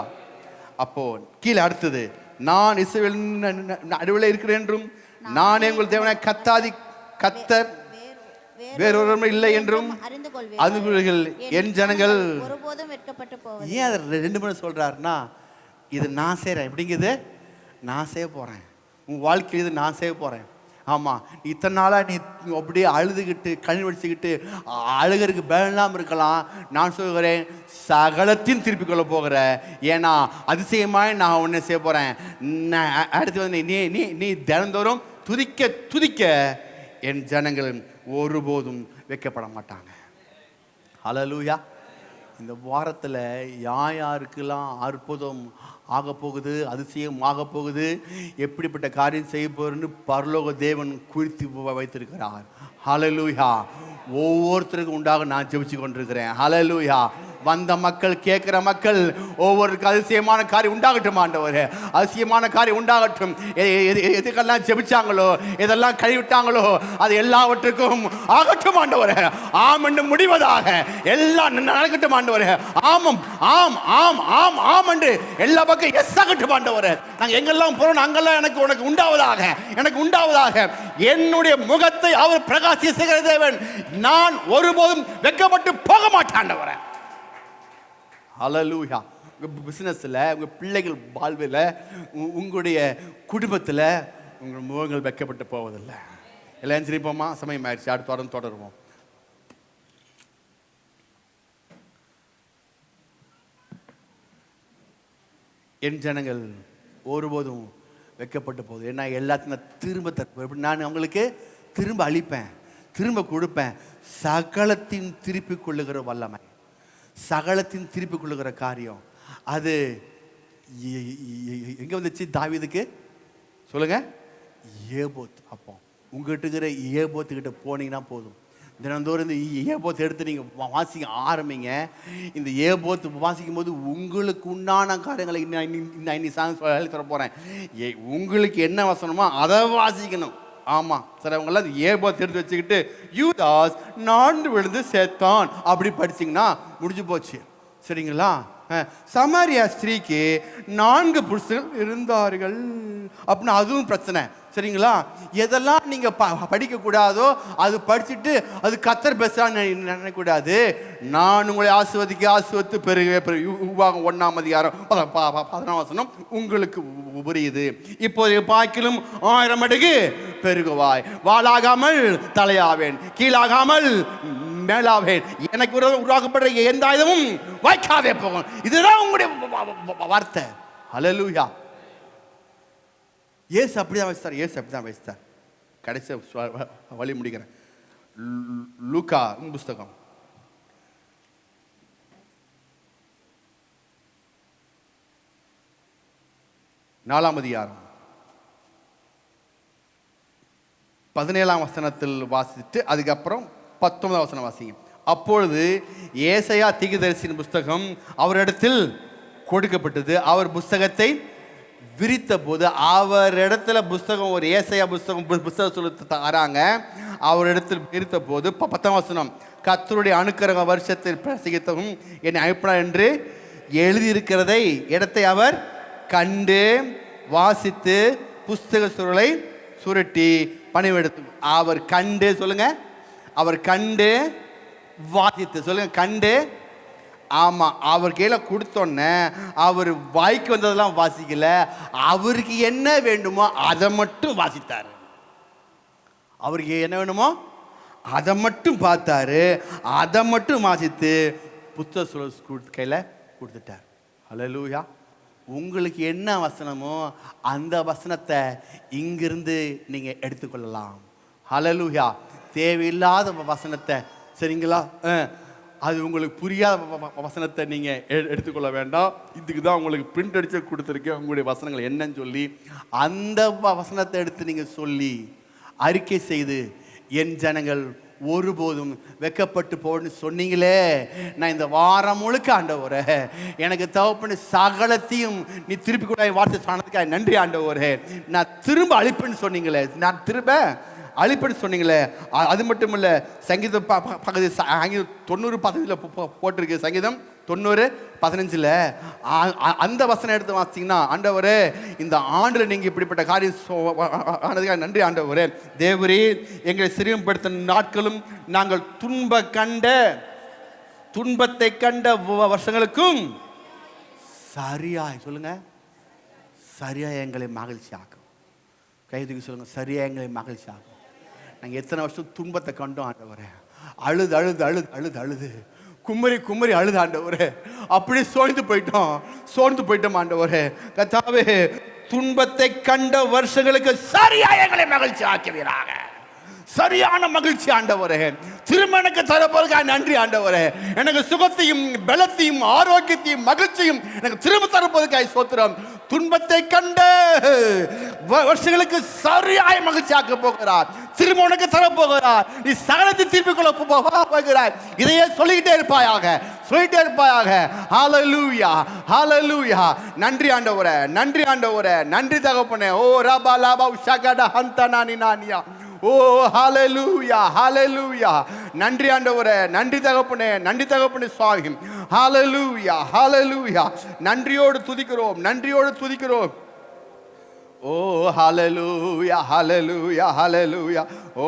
அப்போ கீழே அடுத்தது, நான் இஸ்ரவேல் நடுவில் இருக்கிறேன் என்றும் நானே உங்கள் தேவனாய் கர்த்தர் வேறொரு இல்லை என்றும் அறிந்து கொள்வீர்கள், என் ஜனங்கள் ஒருபோதும் வெட்கப்பட்டு போவதில்லை. ஏன் அதை ரெண்டு மணி சொல்றாருன்னா, இது நான் செய்கிறேன், எப்படிங்கிறது நான் செய்ய போறேன், உன் வாழ்க்கையில் இது நான் செய்ய போறேன். ஆமாம், இத்தனை நாளாக நீ அப்படியே அழுதுகிட்டு கண் வடிச்சுக்கிட்டு அழுகிறதுக்கு பேலாம் இருக்கலாம். நான் சொல்கிறேன், சகலத்தையும் திருப்பி கொள்ள போகிற, ஏன்னா அதிசயமாய் நான் ஒன்று செய்ய போகிறேன். அடுத்து வந்து நீ நீ நீ தினந்தோறும் துதிக்க துதிக்க என் ஜனங்கள் ஒருபோதும் வைக்கப்பட மாட்டாங்க. ஹல்லேலூயா. இந்த வாரத்தில் யாருக்கெல்லாம் அற்புதம் ஆக போகுது, அதிசயம் ஆக போகுது, எப்படிப்பட்ட காரியம் செய்ய போகிறன்னு பரலோக தேவன் குறித்து வைத்திருக்கிறார். ஹல்லேலூயா. ஒவ்வொருத்தருக்கும் உண்டாக நான் ஜெபிச்சு கொண்டிருக்கிறேன். ஹல்லேலூயா. வந்த மக்கள், கேட்குற மக்கள் ஒவ்வொருக்கு அதிசயமான காரியம் உண்டாகட்டும் ஆண்டவரே, அதிசயமான காரியம் உண்டாகட்டும். எதுக்கெல்லாம் ஜெபிச்சாங்களோ, எதெல்லாம் கழிவிட்டாங்களோ, அது எல்லாவற்றுக்கும் ஆகட்டும் ஆண்டவரே. ஆம் என்று முடிவதாக எல்லாம் நடக்கட்டும் ஆண்டவரே. ஆமாம் ஆம் ஆம் ஆம் ஆம் என்று எல்லா பக்கம் எஸ் ஆகட்டும் ஆண்டவரே. நாங்கள் எங்கெல்லாம் போறோம் அங்கெல்லாம் எனக்கு உனக்கு உண்டாவதாக, எனக்கு உண்டாவதாக. என்னுடைய முகத்தை அவர் பிரகாசிக்கிற தேவன், நான் ஒருபோதும் வெட்கப்பட்டு போக மாட்டேன் ஆண்டவரே. ஹல்லேலூயா. உங்கள் பிஸ்னஸில், உங்கள் பிள்ளைகள் வாழ்வில், உங்களுடைய குடும்பத்தில் உங்கள் முகங்கள் வைக்கப்பட்டு போவதில்லை. எல்லாம் சிரிப்போமா? சமயம் ஆயிடுச்சு, அடுத்த வாரம் தொடருவோம். என் ஜனங்கள் ஒருபோதும் வைக்கப்பட்டு போகுது. ஏன்னா எல்லாத்தையும் திரும்ப நான் அவங்களுக்கு திரும்ப அளிப்பேன், திரும்ப கொடுப்பேன். சகலத்தின் திருப்பி கொள்ளுகிற வல்லமை, சகலத்தின் திருப்பி கொள்ளுகிற காரியம், அது எங்கே வந்துச்சு தாவீதுக்கு? சொல்லுங்க, ஏபோத். அப்போ உங்ககிட்ட இருக்கிற ஏபோத்துக்கிட்ட போனீங்கன்னா போதும். தினந்தோறும் இந்த ஏபோத்து எடுத்து நீங்கள் வாசிக்க ஆரம்பிங்க. இந்த ஏபோத்து வாசிக்கும் போது உங்களுக்கு உண்டான காரியங்களை இன்னி சாங் சொல்ல போகிறேன். உங்களுக்கு என்ன வசனமோ அதை வாசிக்கணும். ஆமாம், சிலவங்களாம் ஏபோத்து எடுத்து வச்சுக்கிட்டு யூதாஸ் நான் விழுந்து சேர்த்தான் அப்படி படிச்சிங்கன்னா முடிஞ்சு போச்சு. சரிங்களா? சமாரியா ஸ்திரீக்கு 4 புருஷர்கள் இருந்தார்கள் அப்படின்னு அதுவும் பிரச்சனை. சரிங்களா? எதெல்லாம் நீங்க படிக்க கூடாதோ அது படிச்சுட்டு அது கர்த்தர் பேசுறான்னு நினைக்கக்கூடாது. நான் உங்களை ஆசீர்வதித்து பெருகவே உபாகம் 1:14 உங்களுக்கு புரியுது. இப்போது பாக்கிலும் 1000 மடங்கு பெருகுவாய், வாளாகாமல் தலையாவேன், கீழாகாமல் மேலாவேன், எனக்கு உருவாக்கப்படுற எந்த ஆயுதமும் வாய்க்காதே போகும். இதுதான் உங்களுடைய வார்த்தை. ஹல்லேலூயா. இயேசு அப்படிதான் வச்சிட்டார். கடைசி வழி முடிக்கிறேன். லூக்கா புஸ்தகம் 4ஆம் அதிகாரம் 17ஆம் வசனத்தில் வாசித்து அதுக்கப்புறம் 19ஆம் வசனம் வாசிங்க. அப்பொழுது ஏசாயா தீர்க்கதரிசியின் புஸ்தகம் அவரிடத்தில் கொடுக்கப்பட்டது. அவர் புஸ்தகத்தை விரித்த போது அவரிடத்துல புஸ்தகம், ஒரு ஏசாயா புஸ்தகம் சொல்லி தராங்க. அவரிடத்தில் விரித்த போது 10ஆம் வசனம், கர்த்தருடைய அனுக்கிரக வருஷத்தில் பிரசங்கித்தவும் என்னை அனுப்பினார் என்று எழுதியிருக்கிறதை இடத்தை அவர் கண்டு வாசித்து புஸ்தக சுருளை சுருட்டி பணிவெடுத்து. அவர் கண்டு சொல்லுங்க, அவர் கண்டு வாசித்து சொல்லுங்க, கண்டு. ஆமா, அவர் கையில கொடுத்தோன்னே அவர் வாய்க்கு வந்ததெல்லாம் வாசிக்கல, அவருக்கு என்ன வேண்டுமோ அதை மட்டும் வாசித்தாரு. அவருக்கு என்ன வேணுமோ அதை மட்டும் பார்த்தாரு, அதை மட்டும் வாசித்து புத்தக சுருள் கையில கொடுத்துட்டார். ஹல்லேலூயா. உங்களுக்கு என்ன வசனமோ அந்த வசனத்தை இங்கிருந்து நீங்க எடுத்துக்கொள்ளலாம். ஹல்லேலூயா. தேவையில்லாத வசனத்தை, சரிங்களா, அது உங்களுக்கு புரியாத வசனத்தை நீங்க எடுத்துக்கொள்ள வேண்டாம். இதுக்கு தான் உங்களுக்கு பிரிண்ட் அடிச்சு கொடுத்துருக்கேன் உங்களுடைய வசனங்கள் என்னன்னு சொல்லி. அந்த வசனத்தை எடுத்து நீங்க சொல்லி அறிக்கை செய்து, என் ஜனங்கள் ஒருபோதும் வெக்கப்பட்டு போன்னு சொன்னீங்களே, நான் இந்த வாரம் முழுக்க ஆண்டவரே எனக்கு தகப்பன்னு சகலத்தையும் நீ திருப்பி கூட வார்த்தை சொன்னதுக்காக நன்றி ஆண்டவரே. நான் திரும்ப அழிப்பேன்னு சொன்னீங்களே, நான் திரும்ப அழிப்பேன்னு சொன்னீங்களே. அது மட்டும் இல்லை, சங்கீதம் பகுதி 90:15 போட்டிருக்கு. சங்கீதம் 90:15 அந்த வசனம் எடுத்து வாசித்தீங்கன்னா, ஆண்டவரே இந்த ஆண்டில் நீங்கள் இப்படிப்பட்ட காரியம் ஆனதுக்காக நன்றி ஆண்டவரே. தேவரே, எங்களை சிறுமைப்படுத்தின நாட்களும் நாங்கள் துன்பத்தை கண்ட வருஷங்களுக்கும் சரியாய் சொல்லுங்க, சரியாய் எங்களை மகிழ்ச்சி ஆக்கும். கைதுக்கு சொல்லுங்க, சரியா எங்களை மகிழ்ச்சி ஆக்கும். நாங்கள் எத்தனை வருஷம் துன்பத்தை கண்டோம் ஆண்டவரே, அழுது அழுது அழுது அழுது அழுது கும்மரி அழுது ஆண்டவரே, அப்படியே சோர்ந்து போயிட்டோம் ஆண்டவரே. கர்த்தாவே, துன்பத்தை கண்ட வருஷங்களுக்கு சரியா எங்களை மகிழ்ச்சி ஆக்குவீராக. சரியான மகிழ்ச்சி ஆண்டவரே. திருமணக்கு தரப்போறதுக்காக நன்றி ஆண்டவரே. எனக்கு சுகத்தையும் பலத்தையும் ஆரோக்கியத்தையும் மகிழ்ச்சியும் எனக்கு திரும்ப தரப்போறதுக்காக ஸ்தோத்திரம். துன்பத்தை கண்ட வருஷங்களுக்கு சரியாய் மகிழ்ச்சி ஆக்க போகிறார். திரும்ப உனக்கு தரப்போகிறார். நீ சகலத்தை திருப்பி கொள்ள போகிறார். இதையே சொல்லிக்கிட்டே இருப்பாயாக. ஹல்லேலூயா, ஹல்லேலூயா. நன்றி ஆண்டவரே, நன்றி தகப்பனே. ஓ ரபா லாபா ஷகட ஹந்தனானி நானியா. ஓ ஹல்லேலூயா, ஹல்லேலூயா. நன்றி ஆண்டவரே, நன்றி தகப்பனே சுவாமி. ஹல்லேலூயா, ஹல்லேலூயா. நன்றியோடு துதிக்கிறோம். ஓ ஹல்லேலூயா, ஹல்லேலூயா, ஹல்லேலூயா. ஓ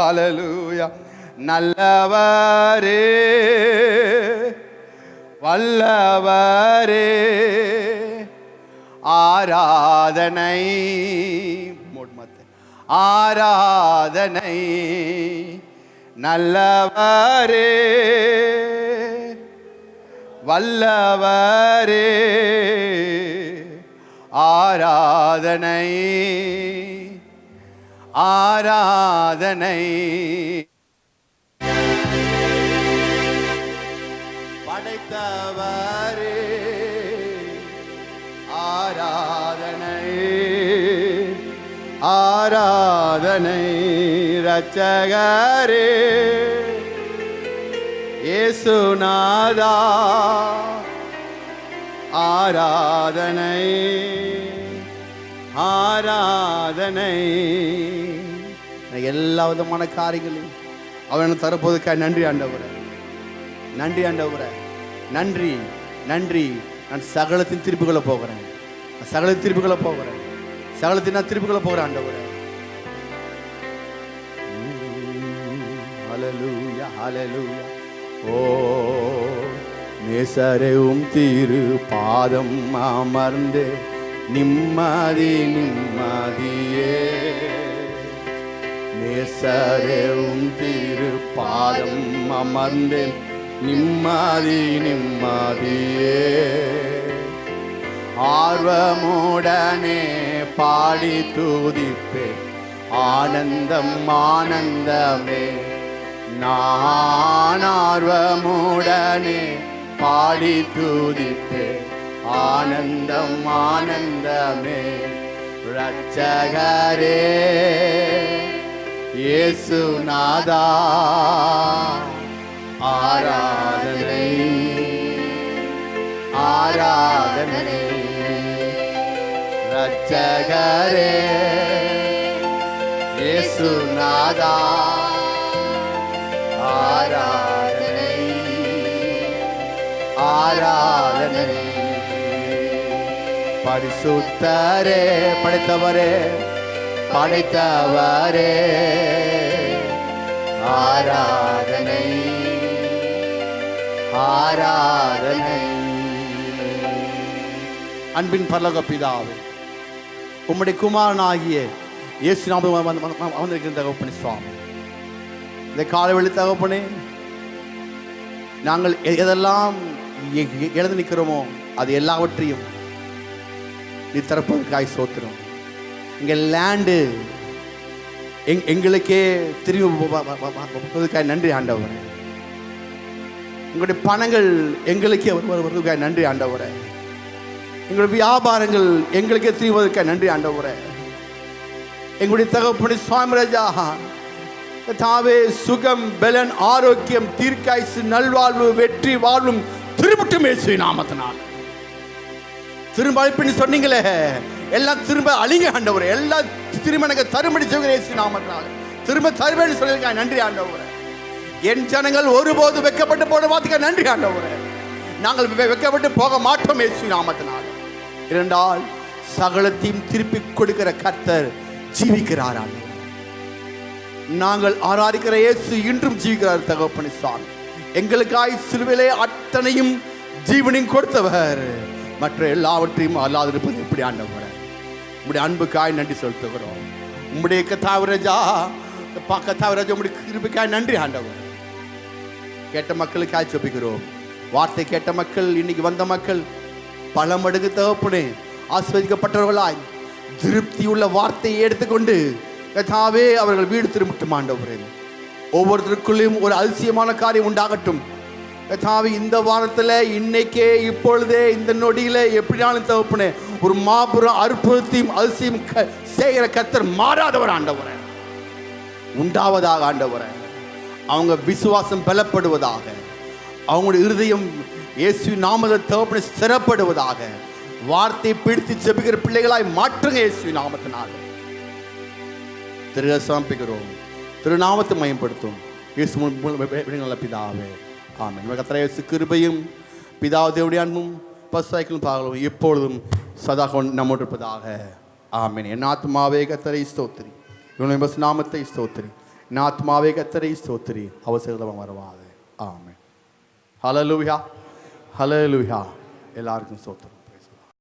ஹல்லேலூயா. நல்லவரே, வல்லவரே, ஆராதனை நல்லவரே, வல்லவரே, ஆராதனை படைத்தவரே, ஆராதனை இரட்சகரே, இயேசுநாதா, ஆராதனை எல்லா விதமான காரியங்களையும் அவன் தரப்போதுக்காக நன்றி ஆண்டவரே. நன்றி நன்றி. நான் சகலத்தின் திருப்பிக்குள்ள போகிறேன், சகலத்தின் திருப்பிக்குள்ள போகிறேன், சகலத்தின் நான் திருப்பிக்குள்ள போகிறேன் ஆண்டவரே. ஹல்லேலூயா ஹல்லேலூயா. ஓ நேசரேவும் திரு பாதம் அமர்ந்து நிம்மதி நிம்மதியே. நேசரேவும் திரு பாதம் அமர்ந்து நிம்மதி நிம்மதியே. ஆர்வமுடனே பாடி துதிப்பே ஆனந்தம் ஆனந்தமே. நான் ஆர்வமுடனே பாடி துதிப்பே ஆனந்தம் ஆனந்தமே. இரட்சகரே இயேசுநாதா ஆராதனை ஆராதனை. இரட்சகரே இயேசுநாதா ஆராதனை ஆராதனை. பரிசுத்தரே படைத்தவரே படைத்தவரே ஆராதனை ஆராதனை. அன்பின் பரலோக பிதாவே, உம்முடைய குமாரனாகிய இயேசு நாமத்தில் வந்திருக்கிற தகப்பனே சுவாமி, இந்த காலவெளி தகப்பனே, நாங்கள் எதெல்லாம் எழுந்து நிற்கிறோமோ அது எல்லாவற்றையும் நீ திறப்பதற்காய் சோத்திரம். எங்கள் லேண்டு எங்களுக்கே திரும்பி நன்றி ஆண்டவரே. எங்களுடைய பணங்கள் எங்களுக்கே வருவதற்காக நன்றி ஆண்டவரே. எங்களுடைய வியாபாரங்கள் எங்களுக்கே திரும்புவதற்காக நன்றி ஆண்டவரே. எங்களுடைய தகப்பனே சுவாமிராஜா தாவே சுகம் பலன் ஆரோக்கியம் தீர்க்காயுசு நல்வாழ்வு வெற்றி வாழ்வும் திரும்பட்டும் இயேசுவின் நாமத்தினால். திரும்ப அழைப்பு சொன்னீங்களே, எல்லாம் திரும்ப அழிங்க ஆண்டவரே. எல்லாம் திரும்ப எனக்கு தரும்படி சொல்கிற இயேசுவின் நாமத்தினால் திரும்ப தருவேன்னு சொல்லியிருக்காங்க. நன்றி ஆண்டவரே. என் ஜனங்கள் ஒருபோது வெட்கப்பட்டு போன வார்த்தைக்கு நன்றி ஆண்டவரே. நாங்கள் வெட்கப்பட்டு போக மாட்டோம் இயேசுவின் நாமத்தினால். இரண்டால் சகலத்தையும் திருப்பி கொடுக்கிற கர்த்தர் ஜீவிக்கிறார் ஆண்டவரே. நாங்கள் ஆராதிக்கிற இயேசு இன்றும் ஜீவிக்கிறார் தகப்பனே சுவாமி. எங்களுக்காய் சிலுவையிலே அத்தனையும் ஜீவனையும் கொடுத்தவர். மற்ற எல்லாவற்றையும் அல்லாதிருப்பது எப்படி ஆண்டவரே. உங்களுடைய அன்புக்காய் நன்றி செலுத்துகிறோம். உங்களுடைய கத்தாவராஜா உங்களுடைய கிருபைக்காய் நன்றி ஆண்டவர். கேட்ட மக்களுக்காய் ஜெபிக்கிறோம். வார்த்தை கேட்ட மக்கள், இன்னைக்கு வந்த மக்கள் பல மடங்கு தகப்பனே ஆஸ்வதிக்கப்பட்டவர்களாய் திருப்தியுள்ள வார்த்தையை எடுத்துக்கொண்டு கர்த்தாவே அவர்கள் வீடு திரும்பட்டும் ஆண்டவரே. ஒவ்வொருத்தருக்குள்ளேயும் ஒரு அதிசயமான காரியம் உண்டாகட்டும் கர்த்தாவே. இந்த வாரத்தில் இன்னைக்கே இப்பொழுதே இந்த நொடியில எப்படியாலும் தகப்பனே ஒரு மாபெரும் அற்புதத்தையும் அதிசயம் செய்கிற கர்த்தர் மாறாதவர் ஆண்டவரே உண்டாவதாக ஆண்டவரே. அவங்க விசுவாசம் பலப்படுவதாக, அவங்களுடைய இருதயம் இயேசுவின் நாமத்தில் தகப்பனே ஸ்திரப்படுவதாக. வார்த்தை பிடித்து ஜெபிக்கிற பிள்ளைகளாய் மாற்றுங்க இயேசுவின் நாமத்தினால். சமர்ப்பிக்கிறோம். திருநாமத்தை மயப்படுத்தும் இயேசு பிதாவே ஆமென். கர்த்தர் இயேசு கிருபையும் பிதாவே தேவனுடைய அன்பும் பரிசுத்தமும் பாகலும் எப்பொழுதும் சதா நம்மோடு இருப்பதாக ஆமென். என் ஆத்துமாவே கர்த்தரை ஸ்தோத்திரி, இவனுடைய நாமத்தை ஸ்தோத்திரி. என் ஆத்துமாவே கர்த்தரை ஸ்தோத்திரி, அவசரமாக வரவாது ஆமென். ஹல்லேலூயா ஹல்லேலூயா. எல்லாருக்கும் ஸ்தோத்திரம்.